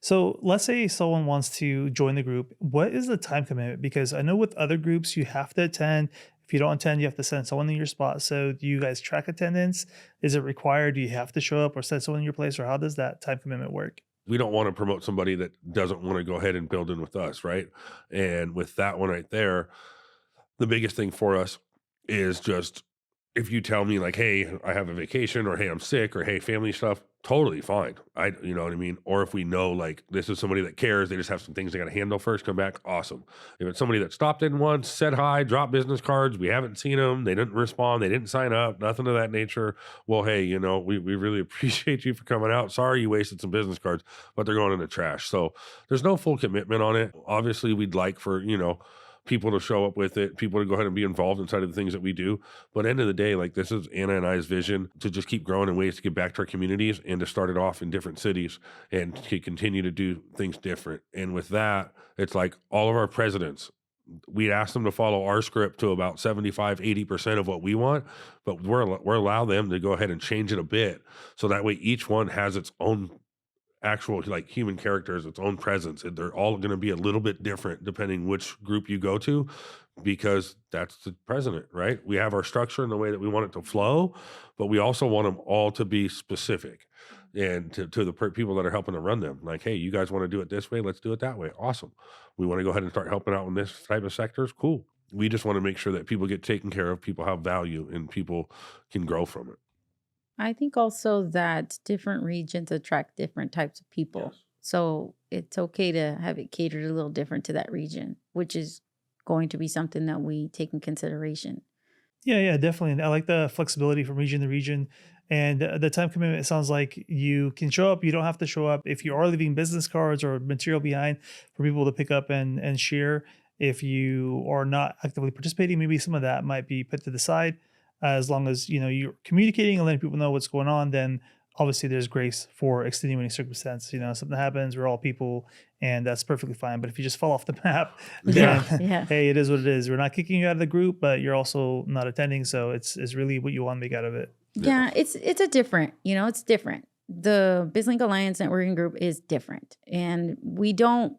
So let's say someone wants to join the group. What is the time commitment? Because I know with other groups, you have to attend. If you don't attend, you have to send someone in your spot. So do you guys track attendance? Is it required? Do you have to show up or send someone in your place? Or how does that time commitment work? We don't want to promote somebody that doesn't want to go ahead and build in with us, right? And with that one right there, the biggest thing for us is just, if you tell me like, hey, I have a vacation, or hey, I'm sick, or hey, family stuff, totally fine. You know what I mean? Or if we know like this is somebody that cares, they just have some things they got to handle first, come back, awesome. If it's somebody that stopped in once, said hi, dropped business cards, we haven't seen them, they didn't respond, they didn't sign up, nothing of that nature. Well, hey, we really appreciate you for coming out. Sorry you wasted some business cards, but they're going in the trash. So there's no full commitment on it. Obviously, we'd like for, people to show up with it, people to go ahead and be involved inside of the things that we do. But end of the day, like, this is Anna and I's vision to just keep growing in ways to give back to our communities and to start it off in different cities and to continue to do things different. And with that, it's like all of our presidents, we ask them to follow our script to about 75-80% of what we want, but we're allow them to go ahead and change it a bit. So that way each one has its own actual like human characters, its own presence, and they're all going to be a little bit different depending which group you go to, because that's the president, right? We have our structure and the way that we want it to flow, but we also want them all to be specific and to the people that are helping to run them. Like, hey, you guys want to do it this way, let's do it that way. Awesome. We want to go ahead and start helping out in this type of sectors. Cool. We just want to make sure that people get taken care of, people have value, and people can grow from it. I think also that different regions attract different types of people. Yes. So it's okay to have it catered a little different to that region, which is going to be something that we take in consideration. Yeah, definitely. And I like the flexibility from region to region. And the time commitment, it sounds like you can show up, you don't have to show up. If you are leaving business cards or material behind for people to pick up and share, if you are not actively participating, maybe some of that might be put to the side. As long as you're communicating and letting people know what's going on, then obviously there's grace for extenuating circumstances. Something happens, we're all people, and that's perfectly fine. But if you just fall off the map, then Yeah. hey, it is what it is. We're not kicking you out of the group, but you're also not attending. So it's really what you want to make out of it. Yeah, it's a different, it's different. The BizLink Alliance networking group is different. And we don't,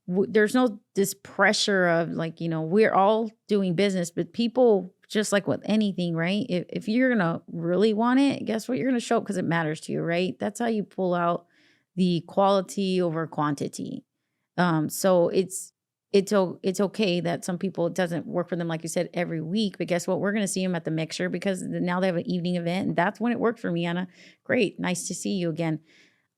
there's no this pressure of like, we're all doing business, but people, just like with anything, right? If you're going to really want it, guess what? You're going to show up because it matters to you, right? That's how you pull out the quality over quantity. So it's okay that some people, it doesn't work for them, like you said, every week. But guess what? We're going to see them at the mixer because now they have an evening event. And that's when it worked for me, Anna. Great. Nice to see you again.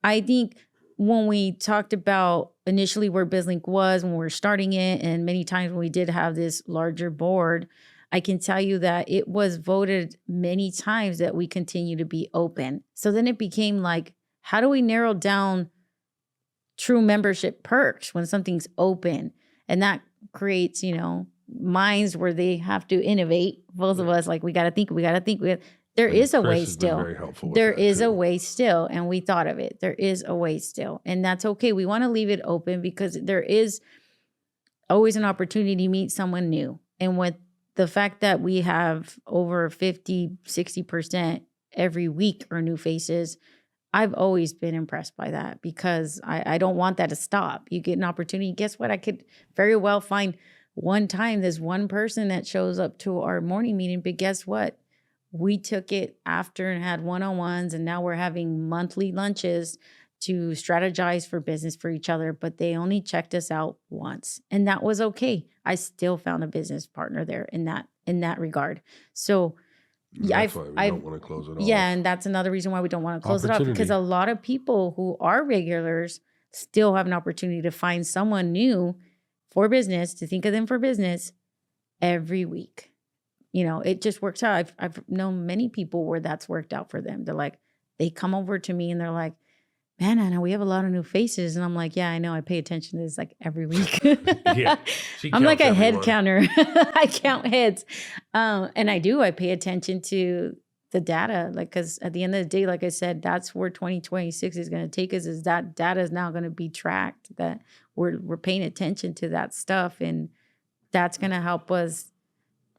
I think when we talked about initially where BizLink was, when we were starting it, and many times when we did have this larger board, I can tell you that it was voted many times that we continue to be open. So then it became like, how do we narrow down true membership perks when something's open? And that creates, minds where they have to innovate. Both of us, like, we got to think. There is a way still. Very helpful. There is a way still. And we thought of it. There is a way still. And that's okay. We want to leave it open because there is always an opportunity to meet someone new. And with the fact that we have over 50, 60% every week are new faces, I've always been impressed by that because I don't want that to stop. You get an opportunity. Guess what? I could very well find one time there's one person that shows up to our morning meeting, but guess what? We took it after and had one-on-ones, and now we're having monthly lunches to strategize for business for each other, but they only checked us out once, and that was okay. I still found a business partner there in that regard. So yeah, That's why we don't want to close it yeah, off. and that's another reason why we don't want to close it off, because Opportunity. a lot of people who are regulars still have an opportunity to find someone new for business, to think of them for business every week. It just works out. I've known many people where that's worked out for them. They're like, they come over to me and they're like, man, Anna, we have a lot of new faces. And I'm like, yeah, I know. I pay attention to this like every week. Yeah, she I'm like counts a head everyone. counter. I count heads. And I do. I pay attention to the data. Like, because at the end of the day, like I said, that's where 2026 is going to take us, is that data is now going to be tracked, that we're paying attention to that stuff. And that's going to help us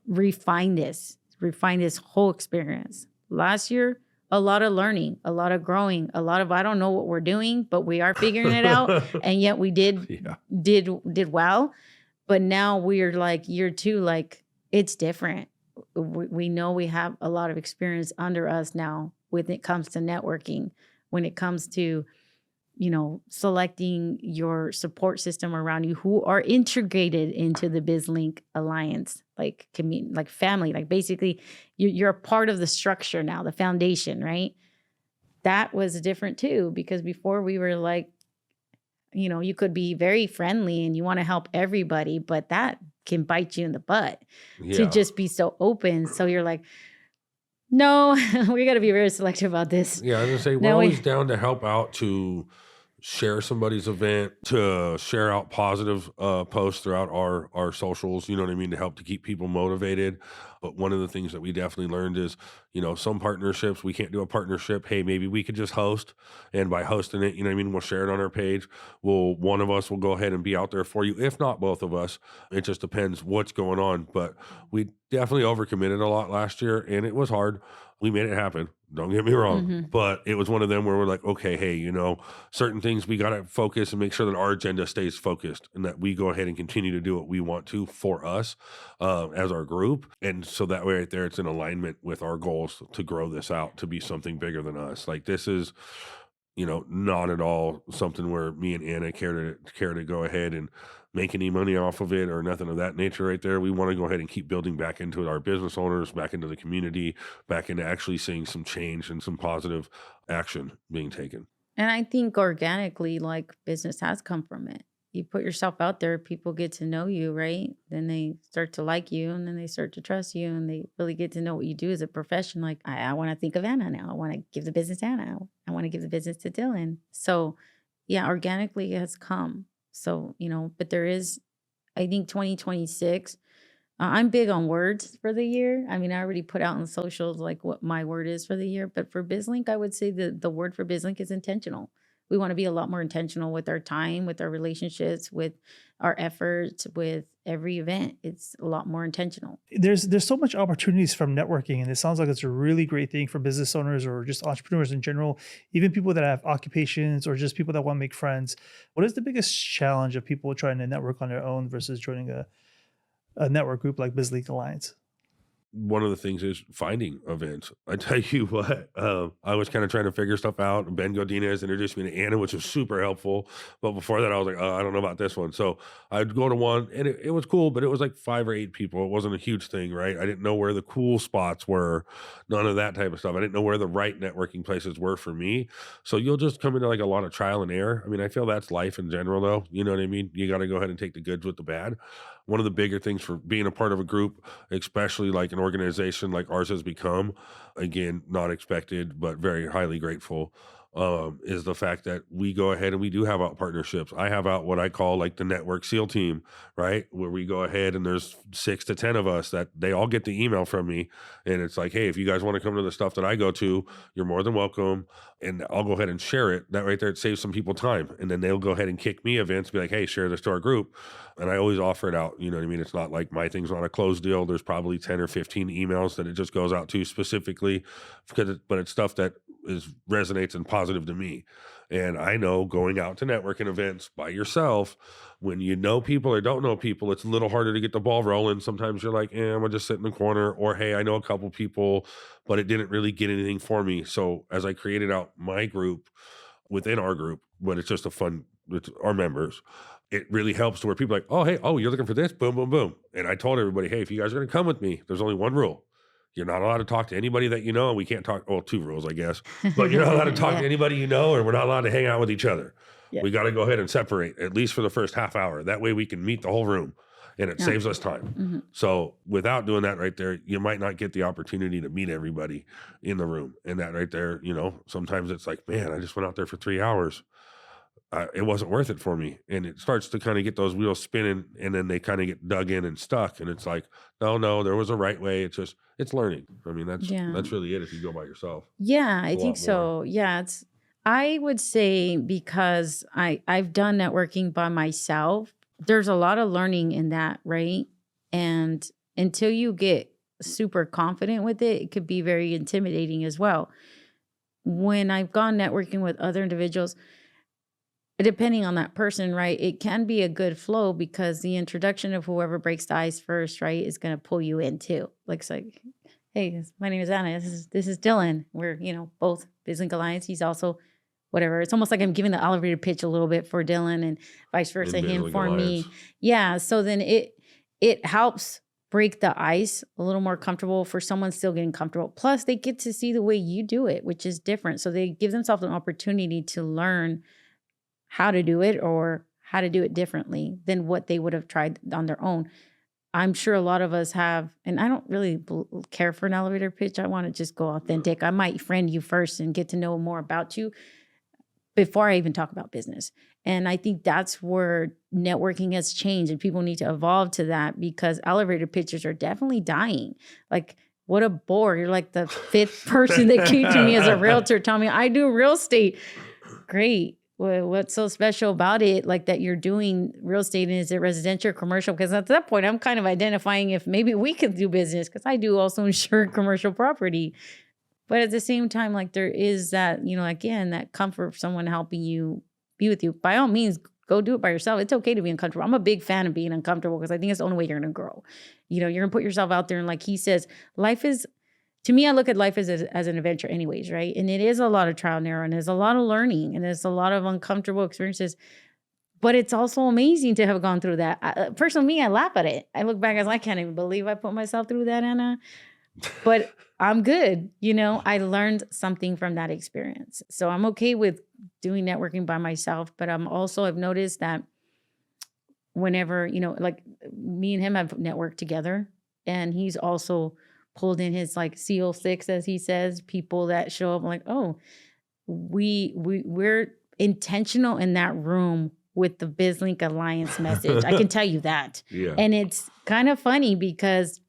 refine this whole experience. Last year, a lot of learning, a lot of growing, a lot of, I don't know what we're doing, but we are figuring it out. And yet we did well. But now we're like year 2, like it's different. We know we have a lot of experience under us now when it comes to networking, when it comes to, selecting your support system around you who are integrated into the BizLink Alliance, like like family, like basically you're a part of the structure now, the foundation, right? That was different too, because before we were like, you could be very friendly and you want to help everybody, but that can bite you in the butt to just be so open. So you're like, no, we got to be very selective about this. Yeah, I was gonna say, we're always down to help out, to share somebody's event, to share out positive posts throughout our socials, you know what I mean, to help to keep people motivated. But one of the things that we definitely learned is, some partnerships, we can't do a partnership. Hey, maybe we could just host, and by hosting it, you know what I mean, we'll share it on our page. One of us will go ahead and be out there for you, if not both of us. It just depends what's going on. But we definitely overcommitted a lot last year, and it was hard. We made it happen. Don't get me wrong. But it was one of them where we're like, okay, hey, certain things we got to focus and make sure that our agenda stays focused, and that we go ahead and continue to do what we want to for us as our group. And so that way right there, it's in alignment with our goals to grow this out to be something bigger than us. Like, this is, not at all something where me and Anna care to go ahead and make any money off of it or nothing of that nature right there. We want to go ahead and keep building back into our business owners, back into the community, back into actually seeing some change and some positive action being taken. And I think organically, like, business has come from it. You put yourself out there, people get to know you, right? Then they start to like you, and then they start to trust you, and they really get to know what you do as a profession. Like, I want to think of Anna now. I want to give the business to Anna. I want to give the business to Dylan. So yeah, organically it has come. So, but there is, I think 2026, I'm big on words for the year. I mean, I already put out on socials like what my word is for the year, but for BizLink, I would say the word for BizLink is intentional. We want to be a lot more intentional with our time, with our relationships, with our efforts, with every event. It's a lot more intentional. There's so much opportunities from networking, and it sounds like it's a really great thing for business owners or just entrepreneurs in general, even people that have occupations or just people that want to make friends. What is the biggest challenge of people trying to network on their own versus joining a network group like BizLink Alliance? One of the things is finding events. I tell you what, I was kind of trying to figure stuff out, and Ben Godinez introduced me to Anna, which was super helpful. But before that, I was like, oh, I don't know about this one. So I'd go to one, and it was cool, but it was like 5 or 8 people. It wasn't a huge thing, right? I didn't know where the cool spots were, none of that type of stuff. I didn't know where the right networking places were for me. So you'll just come into like a lot of trial and error. I mean, I feel that's life in general, though. You know what I mean? You got to go ahead and take the goods with the bad. One of the bigger things for being a part of a group, especially like an organization like ours has become, again, not expected, but very highly grateful, is the fact that we go ahead and we do have out partnerships. I have out what I call like the network SEAL team, right? Where we go ahead and there's 6 to 10 of us that they all get the email from me. And it's like, hey, if you guys want to come to the stuff that I go to, you're more than welcome. And I'll go ahead and share it. That right there, it saves some people time. And then they'll go ahead and kick me events, be like, hey, share this to our group. And I always offer it out. You know what I mean? It's not like my thing's not a closed deal. There's probably 10 or 15 emails that it just goes out to specifically, but it's stuff that resonates and positive to me. And I know going out to networking events by yourself, when you know people or don't know people, it's a little harder to get the ball rolling. Sometimes you're like, I'm gonna just sit in the corner, or hey, I know a couple people, but it didn't really get anything for me. So as I created out my group, within our group, but it's just it's our members. It really helps to where people are like, oh, hey, oh, you're looking for this? Boom, boom, boom. And I told everybody, hey, if you guys are going to come with me, there's only one rule. You're not allowed to talk to anybody that you know. And we can't talk, well, 2 rules, I guess. But you're not allowed to talk to anybody you know, and we're not allowed to hang out with each other. Yeah. We got to go ahead and separate, at least for the first half hour. That way we can meet the whole room, and it saves us time. So without doing that right there, you might not get the opportunity to meet everybody in the room. And that right there, sometimes it's like, man, I just went out there for 3 hours. It wasn't worth it for me. And it starts to kind of get those wheels spinning, and then they kind of get dug in and stuck. And it's like, no, there was a right way. It's learning. I mean, that's really it if you go by yourself. Yeah, I think so. Yeah, I would say, because I've done networking by myself, there's a lot of learning in that, right? And until you get super confident with it, it could be very intimidating as well. When I've gone networking with other individuals, depending on that person, right, it can be a good flow, because the introduction of whoever breaks the ice first, right, is going to pull you in too. Like, it's like, hey, my name is Anna. This is Dylan. We're, both BizLink Alliance. He's also whatever. It's almost like I'm giving the elevator pitch a little bit for Dylan, and vice versa, him for me. Yeah. So then it helps break the ice a little more comfortable for someone still getting comfortable. Plus, they get to see the way you do it, which is different. So they give themselves an opportunity to learn how to do it, or how to do it differently than what they would have tried on their own. I'm sure a lot of us have, and I don't really care for an elevator pitch. I want to just go authentic. I might friend you first and get to know more about you before I even talk about business. And I think that's where networking has changed, and people need to evolve to that, because elevator pitches are definitely dying. Like, what a bore. You're like the 5th person that came to me as a realtor telling me I do real estate. Great. What's so special about it, like, that you're doing real estate, and is it residential or commercial? Because at that point, I'm kind of identifying if maybe we could do business, because I do also insure commercial property. But at the same time, like, there is that, again, that comfort of someone helping you be with you. By all means, go do it by yourself. It's okay to be uncomfortable. I'm a big fan of being uncomfortable, because I think it's the only way you're going to grow. You're going to put yourself out there, and like he says, to me, I look at life as an adventure anyways, right? And it is a lot of trial and error, and there's a lot of learning, and there's a lot of uncomfortable experiences. But it's also amazing to have gone through that. Personally, me, I laugh at it. I look back as I can't even believe I put myself through that, Anna. But I'm good. I learned something from that experience. So I'm okay with doing networking by myself. But I've noticed that whenever, like, me and him have networked together, and he's also pulled in his, like, CO6, as he says, people that show up. I'm like, oh, we're intentional in that room with the BizLink Alliance message. I can tell you that. Yeah. And it's kind of funny, because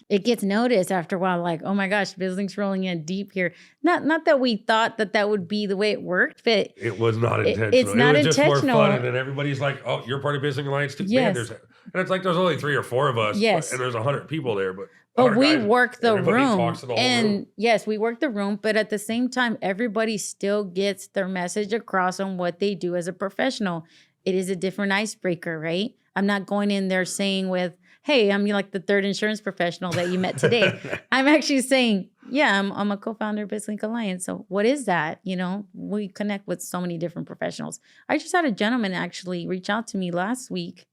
it gets noticed after a while, like, oh my gosh, BizLink's rolling in deep here. Not that we thought that would be the way it worked, but it was not intentional. It's not intentional. Just more fun, and then everybody's like, oh, you're part of BizLink Alliance too? Yes. Man, and it's like there's only 3 or 4 of us, yes, and there's 100 people there, but we work the room, room. Yes, we work the room, but at the same time, everybody still gets their message across on what they do as a professional. It is a different icebreaker, right? I'm not going in there saying hey, I'm like the 3rd insurance professional that you met today. I'm actually saying, yeah, I'm a co-founder of BizLink Alliance. So what is that? We connect with so many different professionals. I just had a gentleman actually reach out to me last week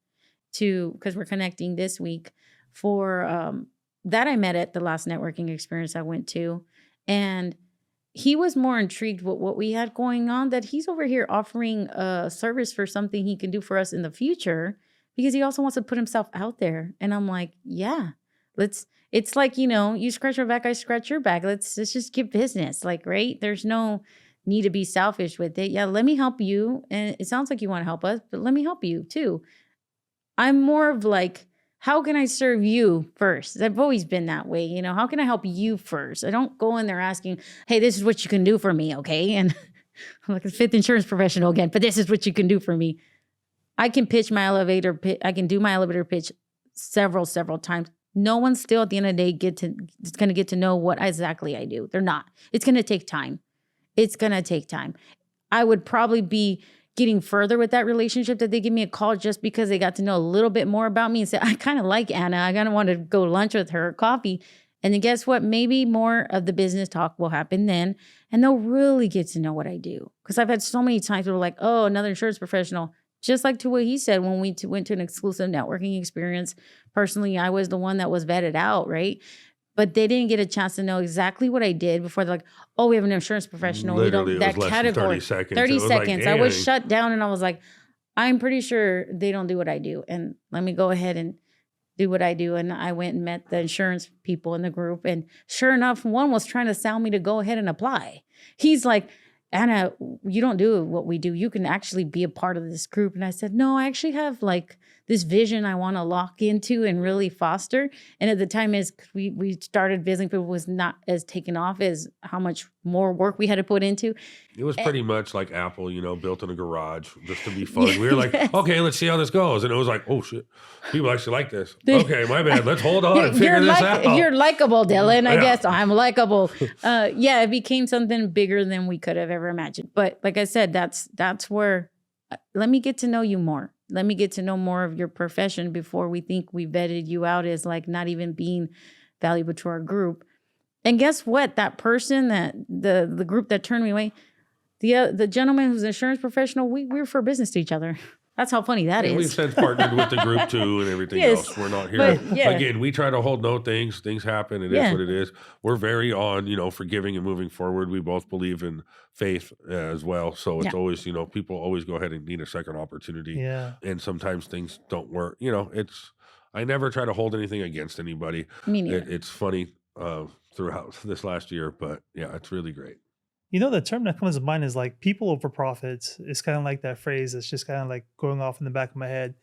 because we're connecting this week for that I met at the last networking experience I went to. And he was more intrigued with what we had going on, that he's over here offering a service for something he can do for us in the future, because he also wants to put himself out there. And I'm like, yeah, it's like, you scratch my back, I scratch your back. Let's just get business. Like, right? There's no need to be selfish with it. Yeah, let me help you. And it sounds like you want to help us, but let me help you too. I'm more of like, how can I serve you first? I've always been that way. How can I help you first? I don't go in there asking, hey, this is what you can do for me. Okay. And I'm like a 5th insurance professional again, but this is what you can do for me. I can pitch my elevator pitch. I can do my elevator pitch several times. No one's still at the end of the day going to get to know what exactly I do. They're not. It's going to take time. I would probably be getting further with that relationship that they give me a call just because they got to know a little bit more about me and say, I kind of like Anna. I kind of want to go lunch with her, coffee. And then guess what? Maybe more of the business talk will happen then, and they'll really get to know what I do. Because I've had so many times where like, oh, another insurance professional, just like to what he said when we went to an exclusive networking experience. Personally, I was the one that was vetted out, right? But they didn't get a chance to know exactly what I did before they're like, oh, we have an insurance professional. Literally, We don't, it was that less than category. 30 seconds. 30 It was like, seconds. I was dang. shut down and I was like, I'm pretty sure they don't do what I do. And let me go ahead and do what I do. And I went and met the insurance people in the group. And sure enough, one was trying to sell me to go ahead and apply. He's like, Anna, you don't do what we do. You can actually be a part of this group. And I said, no, I actually have like this vision I want to lock into and really foster. And at the time is we started BizLink, but it was not as taken off as how much more work we had to put into. It was pretty much like Apple, built in a garage just to be fun. We were like, okay, let's see how this goes. And it was like, oh shit, people actually like this. Okay, my bad. Let's hold on and figure this out. You're likable, Dylan. I guess I'm likable. It became something bigger than we could have ever imagined. But like I said, that's where, let me get to know you more. Let me get to know more of your profession before we think we vetted you out as like not even being valuable to our group. And guess what? That person, that the group that turned me away, the gentleman who's an insurance professional, we were for business to each other. That's how funny that is. We've since partnered with the group too and everything else. We're not here. Again, we try to hold no things. Things happen. It is what it is. We're very on, forgiving and moving forward. We both believe in faith as well. So it's always, people always go ahead and need a second opportunity. Yeah. And sometimes things don't work. I never try to hold anything against anybody. Me neither. It's funny throughout this last year, but yeah, it's really great. The term that comes to mind is like people over profits. It's kind of like that phrase. It's just kind of like going off in the back of my head.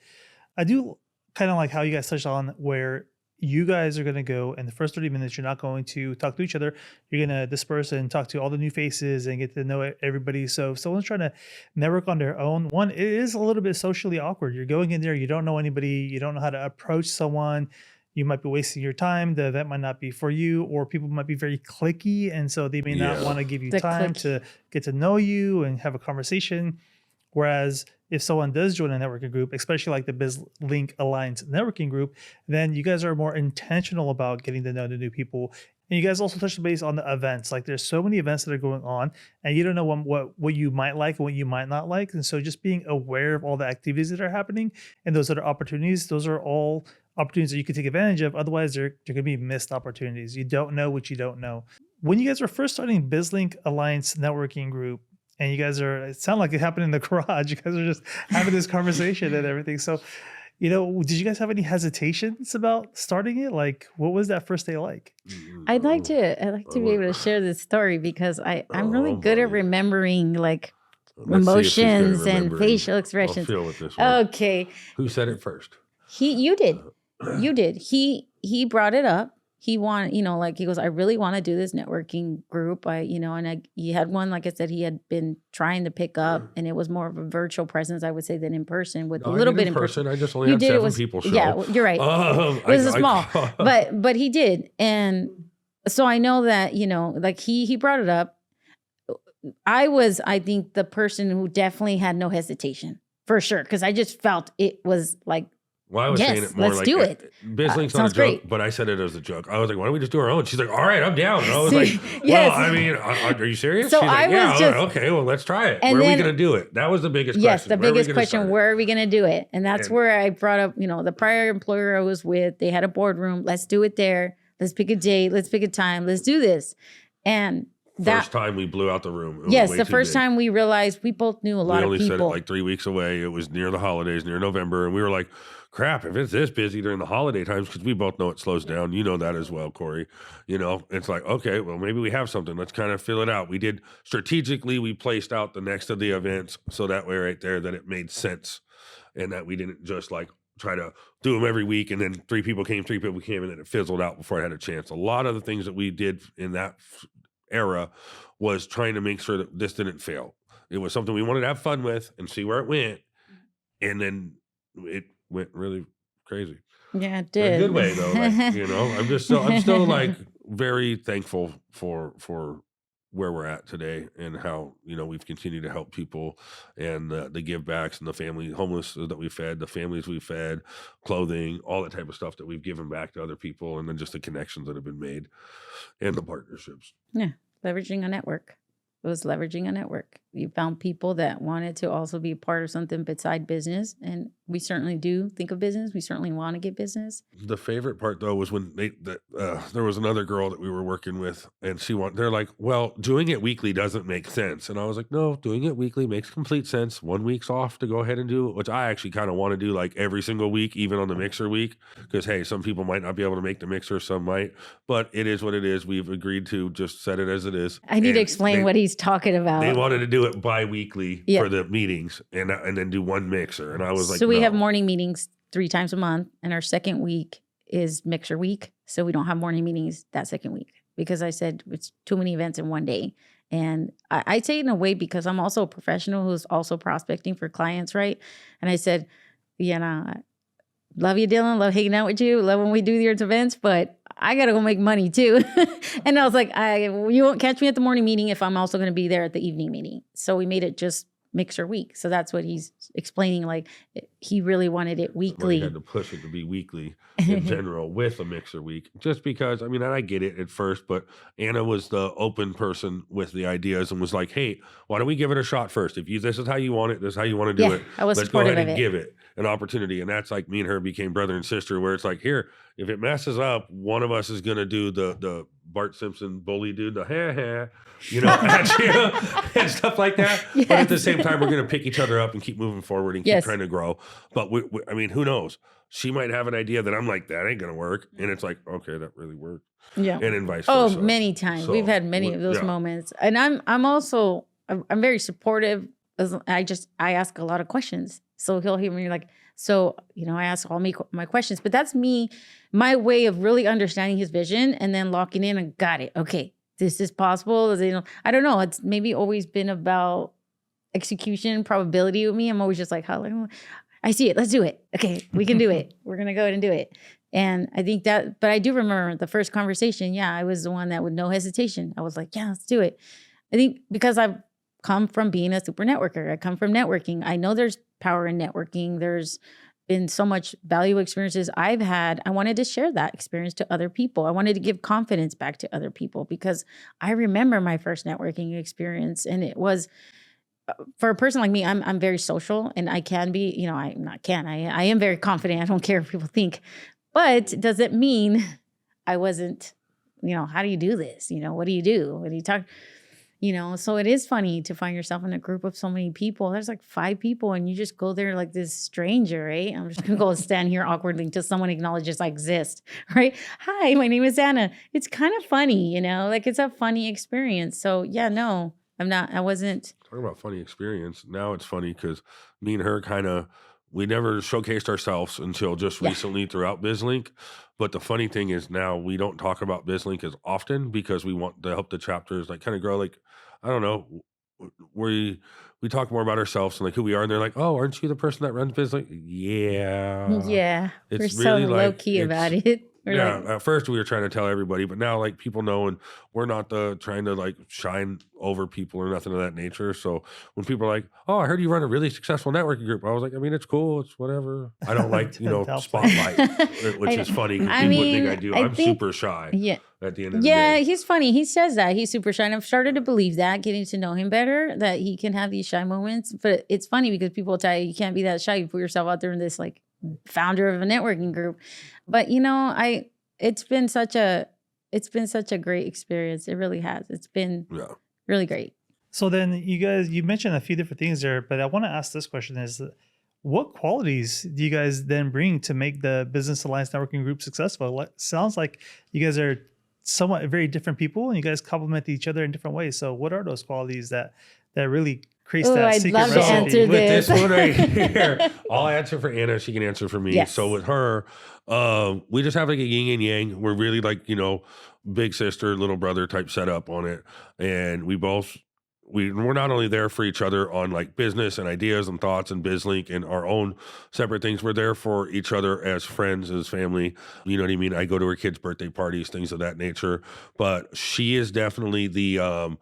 I do kind of like how you guys touched on where you guys are going to go and the first 30 minutes, you're not going to talk to each other. You're going to disperse and talk to all the new faces and get to know everybody. So if someone's trying to network on their own, one, it is a little bit socially awkward. You're going in there, you don't know anybody, you don't know how to approach someone. You might be wasting your time. The event might not be for you, or people might be very cliquey. And so they may not want to give you time to get to know you and have a conversation. Whereas if someone does join a networking group, especially like the BizLink Alliance networking group, then you guys are more intentional about getting to know the new people. And you guys also touch the base on the events. Like there's so many events that are going on and you don't know what you might like and what you might not like. And so just being aware of all the activities that are happening and those other opportunities, those are all opportunities that you can take advantage of. Otherwise, they're going to be missed opportunities. You don't know what you don't know. When you guys were first starting BizLink Alliance networking group, and you guys it sounded like it happened in the garage. You guys are just having this conversation and everything. So, did you guys have any hesitations about starting it? Like, what was that first day like? I'd like to be able to share this story because I'm really good at remembering like emotions and facial expressions. I'll feel with this one. Okay. Who said it first? You did. He brought it up. He wanted, he goes, I really want to do this networking group. He had one, like I said, he had been trying to pick up and it was more of a virtual presence, I would say, than in person with a little bit in person. I just only had 7 people show. Yeah, you're right. It was small, but he did. And so I know that, he brought it up. I think the person who definitely had no hesitation for sure. Cause I just felt it was like, well, I was saying it more let's like, do it. BizLink's not a joke, great. But I said it as a joke. I was like, why don't we just do our own? She's like, all right, I'm down. And I was like, well, I mean, are you serious? So She's like, I was okay, well, let's try it. Where are we going to do it? That was the biggest question. Yes, the biggest question, where are we going to do it? And that's where I brought up, the prior employer I was with, they had a boardroom. Let's do it there. Let's pick a date. Let's pick a time. Let's do this. And first time we blew out the room. Yes, the first time we realized we both knew a lot of people. We only said it like 3 weeks away. It was near the holidays, near November. And we were like, crap, if it's this busy during the holiday times, because we both know it slows down. You know that as well, Corey. It's like, okay, well, maybe we have something. Let's kind of fill it out. We did strategically, we placed out the next of the events. So that way right there, that it made sense. And that we didn't just like try to do them every week. And then 3 people came, and then it fizzled out before I had a chance. A lot of the things that we did in that era was trying to make sure that this didn't fail. It was something we wanted to have fun with and see where it went. And then it went really crazy. Yeah, it did. In a good way though. Like, I'm still like very thankful for where we're at today and how, we've continued to help people and the give backs and the family homeless that we fed, the families we fed, clothing, all that type of stuff that we've given back to other people. And then just the connections that have been made and the partnerships. Yeah. Leveraging a network. It was leveraging a network. You found people that wanted to also be a part of something beside business. And we certainly do think of business. We certainly want to get business. The favorite part though was when there was another girl that we were working with, and they're like, well, doing it weekly doesn't make sense. And I was like, no, doing it weekly makes complete sense. 1 week's off to go ahead and do it, which I actually kind of want to do like every single week, even on the mixer week, because hey, some people might not be able to make the mixer, some might, but it is what it is. We've agreed to just set it as it is. I need to explain what he's talking about. They wanted to do it bi-weekly for the meetings and then do one mixer. And I was like, so we have morning meetings 3 times a month, and our second week is mixer week. So we don't have morning meetings that second week because I said it's too many events in one day. And I say it in a way because I'm also a professional who's also prospecting for clients, right? And I said, love you, Dylan. Love hanging out with you. Love when we do your events, but I got to go make money too. And I was like, you won't catch me at the morning meeting if I'm also going to be there at the evening meeting. So we made it just mixer week. So that's what he's explaining. Like he really wanted it weekly. He had to push it to be weekly in general with a mixer week, just because, and I get it at first, but Anna was the open person with the ideas and was like, hey, why don't we give it a shot first? If this is how you want it, this is how you want to do it. I was Let's go ahead and of it. give it an opportunity. And that's like me and her became brother and sister, where it's like, here, if it messes up, one of us is going to do the Bart Simpson bully dude, the and stuff like that. Yes. But at the same time, we're going to pick each other up and keep moving forward and keep trying to grow. But who knows? She might have an idea that I'm like, that ain't going to work. And it's like, okay, that really worked. Yeah. And then vice versa. Oh, many times. We've had many of those moments. And I'm very supportive. I ask a lot of questions. So he'll hear me like, I ask all my questions, but that's my way of really understanding his vision and then locking in and got it. Okay, this is possible. I don't know. It's maybe always been about execution, probability with me. I'm always just like, I see it. Let's do it. Okay, we can do it. We're going to go ahead and do it. And I think but I do remember the first conversation. Yeah, I was the one that with no hesitation. I was like, yeah, let's do it. I think because I've come from being a super networker. I come from networking. I know there's power in networking. There's been so much valuable experiences I've had. I wanted to share that experience to other people. I wanted to give confidence back to other people because I remember my first networking experience, and it was for a person like me. I'm very social, and I can be. I am very confident. I don't care if people think, but does it mean I wasn't? How do you do this? What do you do? What do you talk? So it is funny to find yourself in a group of so many people. There's like 5 people and you just go there like this stranger, right? I'm just going to go stand here awkwardly until someone acknowledges I exist, right? Hi, my name is Anna. It's kind of funny, like it's a funny experience. So yeah, no, I wasn't. Talking about funny experience. Now it's funny because me and her we never showcased ourselves until just recently throughout BizLink. But the funny thing is now we don't talk about BizLink as often because we want to help the chapters kind of grow. Like, I don't know, we talk more about ourselves and who we are. And they're like, oh, aren't you the person that runs BizLink? Yeah. Yeah. It's we're really so low key about it. At first we were trying to tell everybody, but now people know, and we're not trying to shine over people or nothing of that nature. So when people are like, oh, I heard you run a really successcial networking group, I was like, it's cool, it's whatever. I don't like spotlight, which is funny because people would think I do. I'm super shy. Yeah. At the end of the day. Yeah, he's funny. He says that he's super shy, and I've started to believe that, getting to know him better, that he can have these shy moments. But it's funny because people tell you can't be that shy. You put yourself out there in this founder of a networking group. But it's been such a great experience. It really has. It's been really great. So then you mentioned a few different things there, but I want to ask this question is, what qualities do you guys then bring to make the Business Alliance Networking Group successful? It sounds like you guys are somewhat very different people and you guys complement each other in different ways. So what are those qualities that really creates that I'd secret love to recipe? answer With this one right here, I'll answer for Anna. She can answer for me. Yes. So with her, we just have a yin and yang. We're really big sister, little brother type setup on it. And we're not only there for each other on business and ideas and thoughts and BizLink and our own separate things. We're there for each other as friends, as family. You know what I mean? I go to her kids' birthday parties, things of that nature. But she is definitely the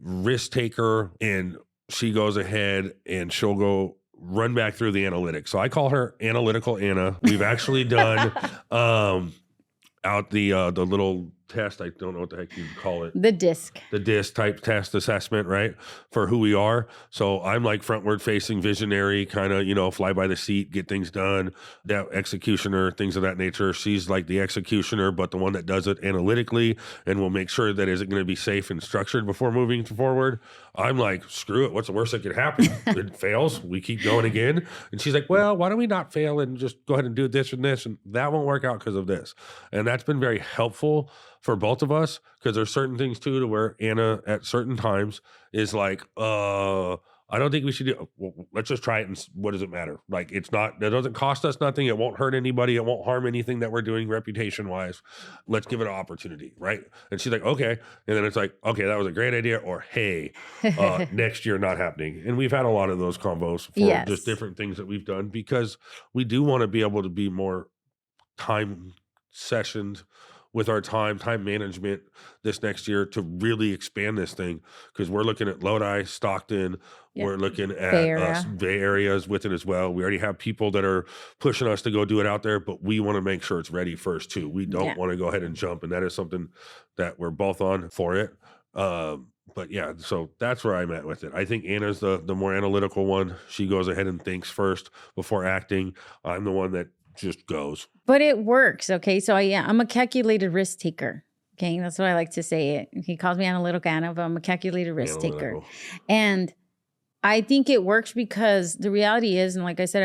risk taker, and she goes ahead and she'll go run back through the analytics. So I call her Analytical Anna. We've actually done out the little test. I don't know what the heck you'd call it. The DISC type test assessment, right? For who we are. So I'm like frontward facing visionary, kind of, fly by the seat, get things done, that executioner, things of that nature. She's like the executioner, but the one that does it analytically and will make sure that is it going to be safe and structured before moving forward. I'm like, screw it. What's the worst that could happen? It fails. We keep going again. And she's like, well, why don't we not fail and just go ahead and do this and this? And that won't work out because of this. And that's been very helpful for both of us, because there's certain things too to where Anna at certain times is like, I don't think we should do, well, let's just try it. And what does it matter? Like, it doesn't cost us nothing. It won't hurt anybody. It won't harm anything that we're doing reputation wise. Let's give it an opportunity. Right. And she's like, okay. And then it's like, okay, that was a great idea. Or, hey, next year not happening. And we've had a lot of those combos for just different things that we've done, because we do want to be able to be more time sessioned with our time management this next year to really expand this thing, because we're looking at Lodi, Stockton, we're looking at Bay Areas with it as well. We already have people that are pushing us to go do it out there, but we want to make sure it's ready first too. We don't want to go ahead and jump, and that is something that we're both on for it. But yeah, so that's where I'm at with it. I think Anna's the more analytical one. She goes ahead and thinks first before acting. I'm the one that just goes. But it works. Okay. So I'm a calculated risk taker. Okay. That's what I like to say it. He calls me Analytical Anna, but I'm a calculated risk taker. And I think it works because the reality is, and like I said,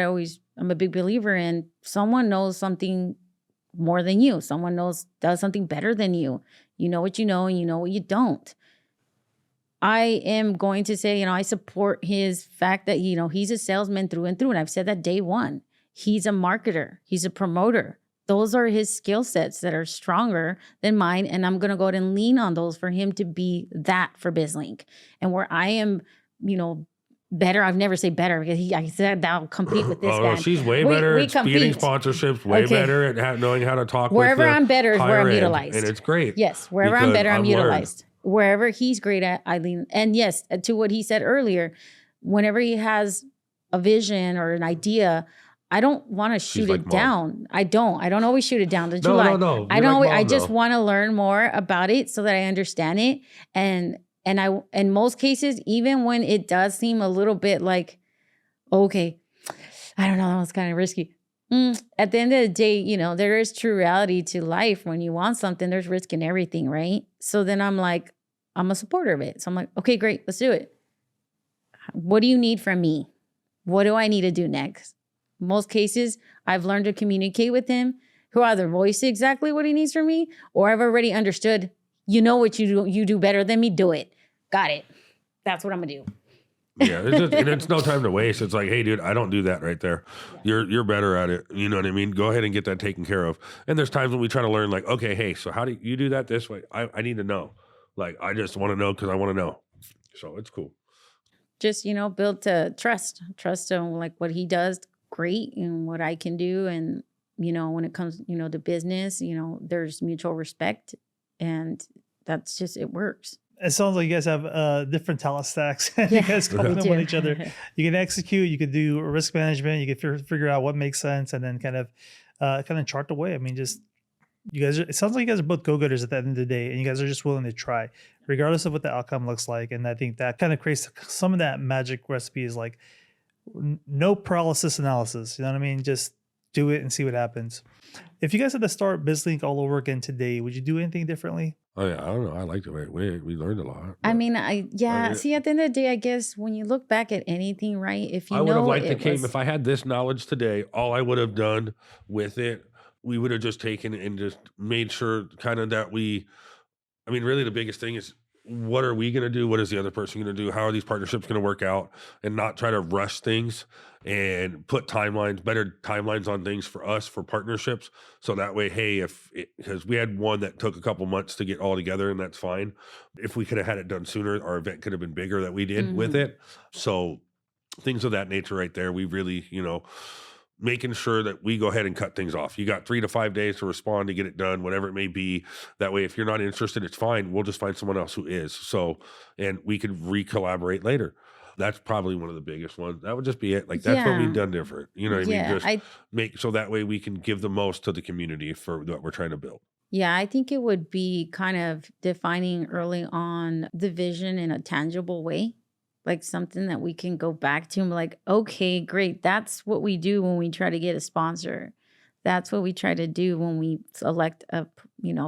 I'm a big believer in someone knows something more than you. Someone does something better than you. You know what you know, and you know what you don't. I am going to say, I support his fact that, he's a salesman through and through. And I've said that day one. He's a marketer. He's a promoter. Those are his skill sets that are stronger than mine. And I'm going to go ahead and lean on those for him to be that for BizLink. And where I am, better, I've never say better, because I said I'll compete with this guy. No, she's way better at speeding sponsorships, way better at knowing how to talk. Wherever I'm better is where I'm utilized. And it's great. Yes, wherever I'm better, I'm utilized. Wherever he's great at, I lean. And yes, to what he said earlier, whenever he has a vision or an idea, I don't want to shoot it down. I don't always shoot it down. No. I just want to learn more about it so that I understand it. And in most cases, even when it does seem a little bit like, okay, I don't know, that was kind of risky. At the end of the day, there is true reality to life. When you want something, there's risk in everything, right? So then I'm like, I'm a supporter of it. So I'm like, okay, great, let's do it. What do you need from me? What do I need to do next? Most cases, I've learned to communicate with him, who either voice exactly what he needs from me, or I've already understood, what you do better than me, do it. Got it. That's what I'm gonna do. Yeah, and it's no time to waste. It's like, hey, dude, I don't do that right there. You're better at it. You know what I mean? Go ahead and get that taken care of. And there's times when we try to learn, like, okay, hey, so how do you do that this way? I need to know. Like, I just want to know because I want to know. So it's cool. Just, build to trust on like what he does great and what I can do. And, when it comes, to business, there's mutual respect, and that's just, it works. It sounds like you guys have different talent stacks. You guys complement each other. You can execute, you can do risk management, you can figure out what makes sense, and then kind of chart the way. I mean, just you guys. It sounds like you guys are both go-getters at the end of the day, and you guys are just willing to try, regardless of what the outcome looks like. And I think that kind of creates some of that magic recipe. Is like no paralysis analysis. You know what I mean? Just do it and see what happens. If you guys had to start BizLink all over again today, would you do anything differently? Oh yeah, I don't know. I liked it. We learned a lot. I mean, see, at the end of the day, I guess when you look back at anything, right? If you I would have liked if I had this knowledge today, all I would have done with it, we would have just taken and just made sure kind of that really the biggest thing is, what are we going to do? What is the other person going to do? How are these partnerships going to work out? And not try to rush things and put better timelines on things for us, for partnerships. So that way, hey, because we had one that took a couple months to get all together, and that's fine. If we could have had it done sooner, our event could have been bigger that we did with it. So things of that nature right there, we really, making sure that we go ahead and cut things off. You got 3 to 5 days to respond to get it done, whatever it may be. That way, if you're not interested, it's fine. We'll just find someone else who is. So, and we could re-collaborate later. That's probably one of the biggest ones. That would just be it. Like, that's what we've Yeah. done different. You know what I mean? Yeah. Just make so that way we can give the most to the community for what we're trying to build. Yeah, I think it would be kind of defining early on the vision in a tangible way, like something that we can go back to and be like, okay, great. That's what we do when we try to get a sponsor. That's what we try to do when we elect a,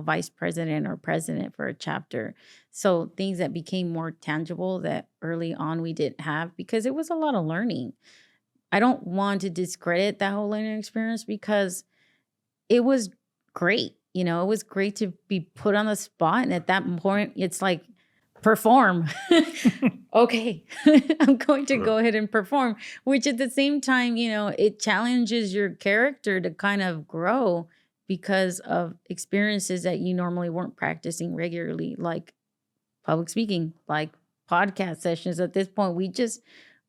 vice president or president for a chapter. So things that became more tangible that early on we didn't have because it was a lot of learning. I don't want to discredit that whole learning experience because it was great. It was great to be put on the spot. And at that point, it's like, perform. Okay, I'm going to go ahead and perform, which at the same time, it challenges your character to kind of grow because of experiences that you normally weren't practicing regularly, like public speaking, like podcast sessions. At this point,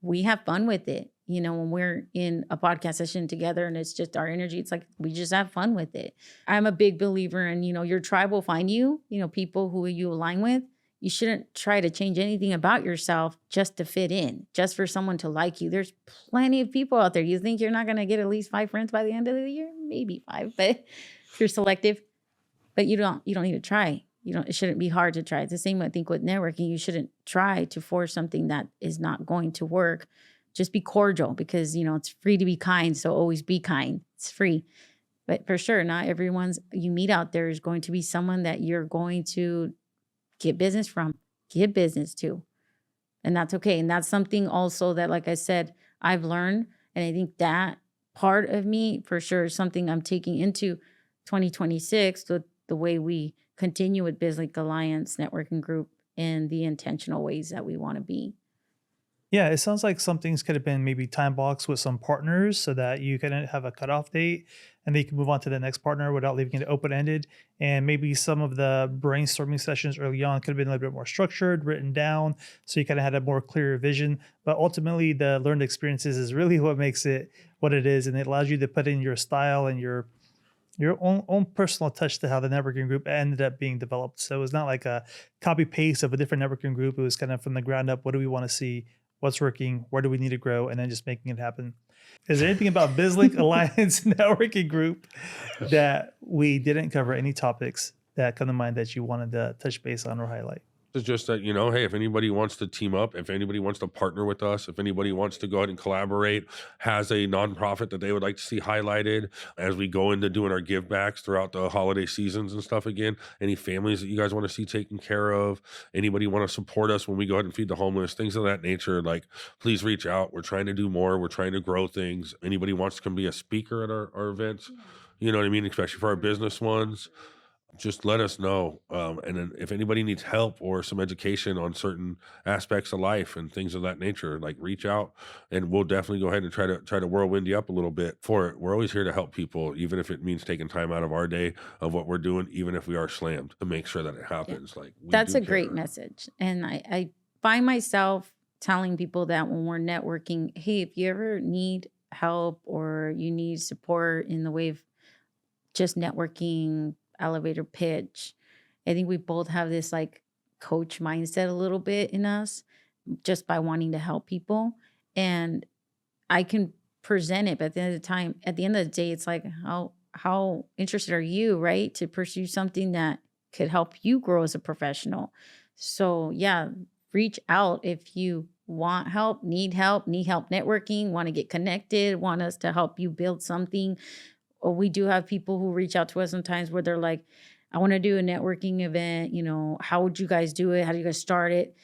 we have fun with it. When we're in a podcast session together and it's just our energy, it's like we just have fun with it. I'm a big believer in, your tribe will find you, people who you align with. You shouldn't try to change anything about yourself just to fit in, just for someone to like you. There's plenty of people out there. You think you're not going to get at least 5 friends by the end of the year? Maybe 5, but if you're selective. But you don't need to try. It shouldn't be hard to try. It's the same, I think, with networking. You shouldn't try to force something that is not going to work. Just be cordial because, it's free to be kind. So always be kind. It's free. But for sure, not everyone's you meet out there is going to be someone that you're going to get business from, give business to. And that's okay. And that's something also that, like I said, I've learned. And I think that part of me for sure is something I'm taking into 2026 with the way we continue with BizLink Alliance networking group and the intentional ways that we want to be. Yeah, it sounds like some things could have been maybe time boxed with some partners so that you can have a cutoff date and then you can move on to the next partner without leaving it open-ended. And maybe some of the brainstorming sessions early on could have been a little bit more structured, written down, so you kind of had a more clear vision. But ultimately, the learned experiences is really what makes it what it is. And it allows you to put in your style and your own personal touch to how the networking group ended up being developed. So it was not like a copy paste of a different networking group. It was kind of from the ground up. What do we want to see? What's working? Where do we need to grow? And then just making it happen. Is there anything about BizLink Alliance networking group that we didn't cover? Any topics that come to mind that you wanted to touch base on or highlight? It's just that, hey, if anybody wants to team up, if anybody wants to partner with us, if anybody wants to go ahead and collaborate, has a nonprofit that they would like to see highlighted as we go into doing our give backs throughout the holiday seasons and stuff again, any families that you guys want to see taken care of, anybody want to support us when we go ahead and feed the homeless, things of that nature, like please reach out. We're trying to do more. We're trying to grow things. Anybody wants to come be a speaker at our events, you know what I mean? Especially for our business ones. Just let us know. And then if anybody needs help or some education on certain aspects of life and things of that nature, like reach out and we'll definitely go ahead and try to whirlwind you up a little bit for it. We're always here to help people, even if it means taking time out of our day of what we're doing, even if we are slammed, to make sure that it happens. Like that's a great message. And I find myself telling people that when we're networking, hey, if you ever need help or you need support in the way of just networking, elevator pitch, I think we both have this like coach mindset a little bit in us just by wanting to help people. And I can present it, but at the end of the day, it's like, how interested are you, right? To pursue something that could help you grow as a professional. So yeah, reach out if you want help, need help networking, want to get connected, want us to help you build something. Or we do have people who reach out to us sometimes where they're like, I want to do a networking event. How would you guys do it? How do you guys start it?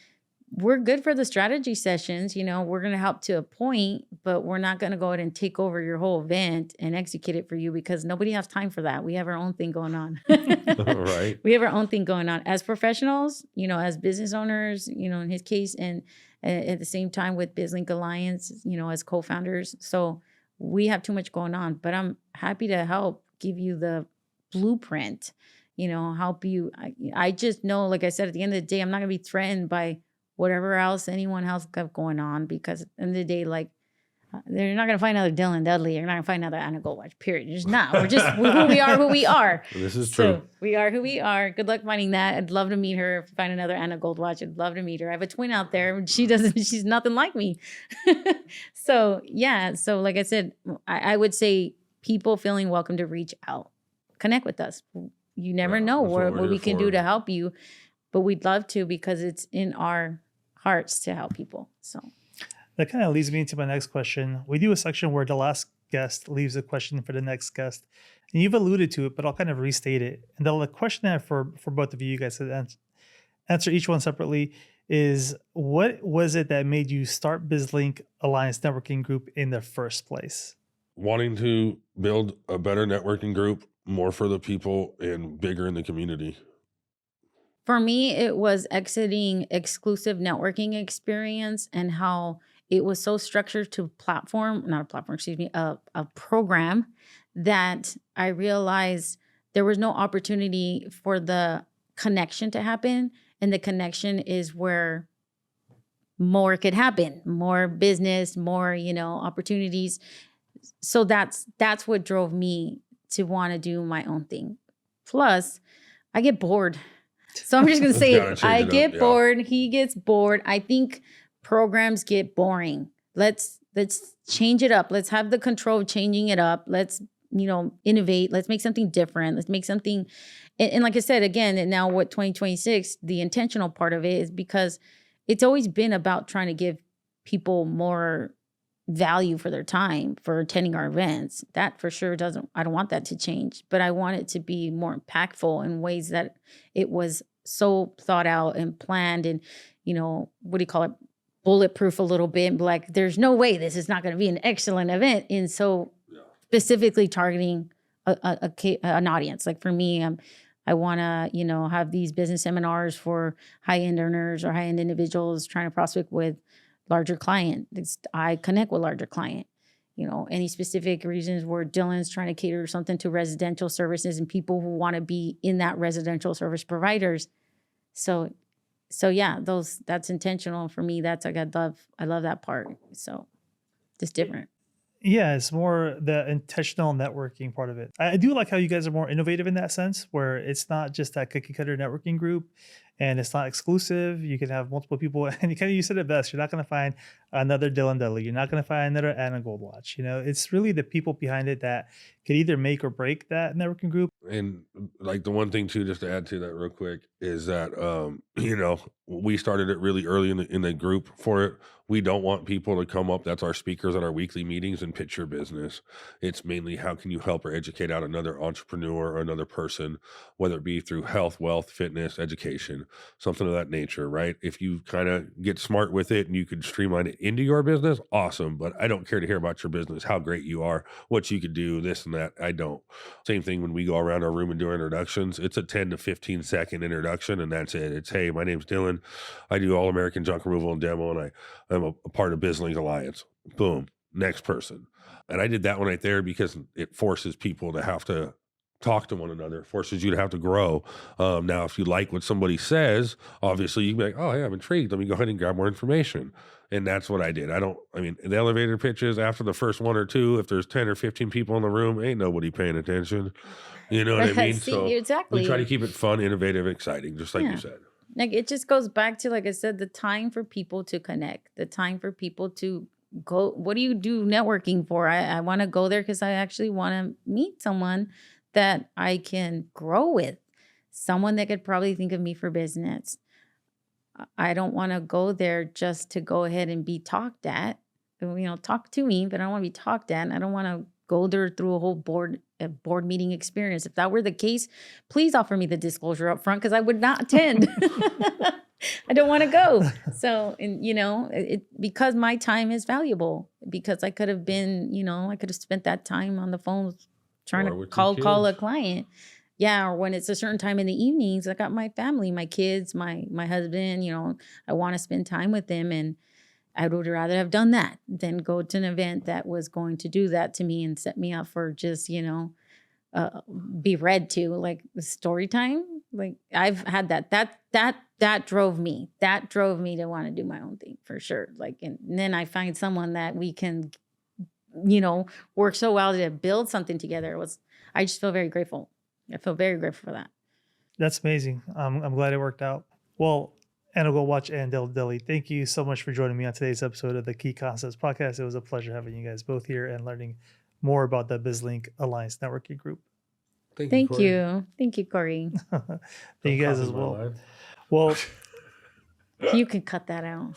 We're good for the strategy sessions. We're going to help to a point, but we're not going to go ahead and take over your whole event and execute it for you because nobody has time for that. We have our own thing going on. Right. We have our own thing going on as professionals, as business owners, in his case, and at the same time with BizLink Alliance, as co-founders. So we have too much going on, but I'm happy to help give you the blueprint, help you. I just know, like I said, at the end of the day, I'm not going to be threatened by whatever else anyone else got going on because at the end of the day, like They're not going to find another Dylan Dudley. You're not going to find another Anna Goldwatch, period. You're just not. We're who we are, who we are. This is So true. we are who we are. Good luck finding that. I'd love to meet her. Find another Anna Goldwatch. I'd love to meet her. I have a twin out there. She's nothing like me. So yeah. So like I said, I would say people feeling welcome to reach out, connect with us. You never know that's what we're what here we can for. do to help you, but we'd love to because it's in our hearts to help people. So. That kind of leads me into my next question. We do a section where the last guest leaves a question for the next guest. And you've alluded to it, but I'll kind of restate it. And the question I have for both of you guys to answer each one separately is, what was it that made you start BizLink Alliance networking group in the first place? Wanting to build a better networking group, more for the people and bigger in the community. For me, it was exiting exclusive networking experience and how it was so structured to a program that I realized there was no opportunity for the connection to happen. And the connection is where more could happen, more business, more, opportunities. So that's what drove me to want to do my own thing. Plus, I get bored. So I'm just going to say Gotta it. change I it up, get yeah. bored. He gets bored. I think programs get boring. Let's change it up. Let's have the control of changing it up. Let's, innovate. Let's make something different. Let's make something. And like I said, again, and now what 2026, the intentional part of it is because it's always been about trying to give people more value for their time for attending our events. That for sure I don't want that to change, but I want it to be more impactful in ways that it was so thought out and planned and, what do you call it? Bulletproof a little bit. Like, there's no way this is not going to be an excellent event. And so specifically targeting an audience. Like for me, I want to, have these business seminars for high-end earners or high-end individuals trying to prospect with larger client. I connect with larger client. Any specific reasons where Dylan's trying to cater something to residential services and people who want to be in that residential service providers. So yeah, that's intentional for me. That's like, I love that part. So just different. Yeah, it's more the intentional networking part of it. I do like how you guys are more innovative in that sense, where it's not just that cookie cutter networking group and it's not exclusive. You can have multiple people, and you said it best. You're not going to find another Dylan Dudley. You're not going to find another Anna Goldwatch. It's really the people behind it that could either make or break that networking group. And like the one thing too, just to add to that real quick, is that we started it really early in the group for it. We don't want people to come up, that's our speakers at our weekly meetings, and pitch your business. It's mainly how can you help or educate out another entrepreneur or another person, whether it be through health, wealth, fitness, education, something of that nature, right? If you kind of get smart with it and you could streamline it into your business, awesome. But I don't care to hear about your business, how great you are, what you could do, this and that. I don't. Same thing when we go around our room and do our introductions. It's a 10 to 15 second introduction, and that's it. It's, hey, my name's Dylan. I do all American junk removal and demo, and I'm a part of BizLink Alliance. Boom. Next person. And I did that one right there because it forces people to have to talk to one another, forces you to have to grow. Now, if you like what somebody says, obviously you can be like, oh, hey, I'm intrigued. Let me go ahead and grab more information. And that's what I did. The elevator pitches after the first one or two, if there's 10 or 15 people in the room, ain't nobody paying attention. You know what I mean? See, So exactly. we try to keep it fun, innovative, exciting, just like you said. Like, it just goes back to, like I said, the time for people to connect, the time for people to go. What do you do networking for? I want to go there because I actually want to meet someone that I can grow with, someone that could probably think of me for business. I don't want to go there just to go ahead and be talked at, talk to me, but I don't want to be talked at. I don't want to go there through a whole board meeting experience. If that were the case, please offer me the disclosure up front because I would not attend. I don't want to go. So, and because my time is valuable, because I could have been, I could have spent that time on the phone trying to call a client. Yeah, or when it's a certain time in the evenings, I got my family, my kids, my husband, I want to spend time with them. And I would rather have done that than go to an event that was going to do that to me and set me up for just, be read to, like the story time. Like, I've had that drove me. That drove me to want to do my own thing for sure. Like, and then I find someone that we can worked so well to build something together. I just feel very grateful. I feel very grateful for that. That's amazing. I'm glad it worked out. Well, and I'll go watch and Dilly. Thank you so much for joining me on today's episode of the Key Concepts podcast. It was a pleasure having you guys both here and learning more about the BizLink Alliance networking group. Thank you. Thank you, Corey. Thank you guys as well. Life. Well, you can cut that out.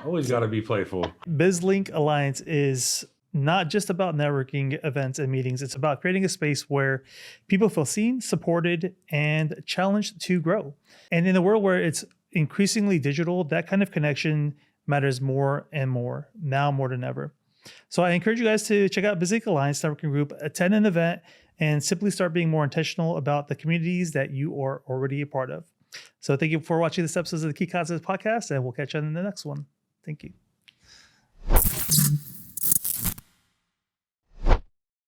Always got to be playful. BizLink Alliance is not just about networking events and meetings. It's about creating a space where people feel seen, supported, and challenged to grow. And in a world where it's increasingly digital, that kind of connection matters more and more, now more than ever. So I encourage you guys to check out BizLink Alliance Networking Group, attend an event, and simply start being more intentional about the communities that you are already a part of. So thank you for watching this episode of the Key Concepts podcast, and we'll catch you on the next one. Thank you.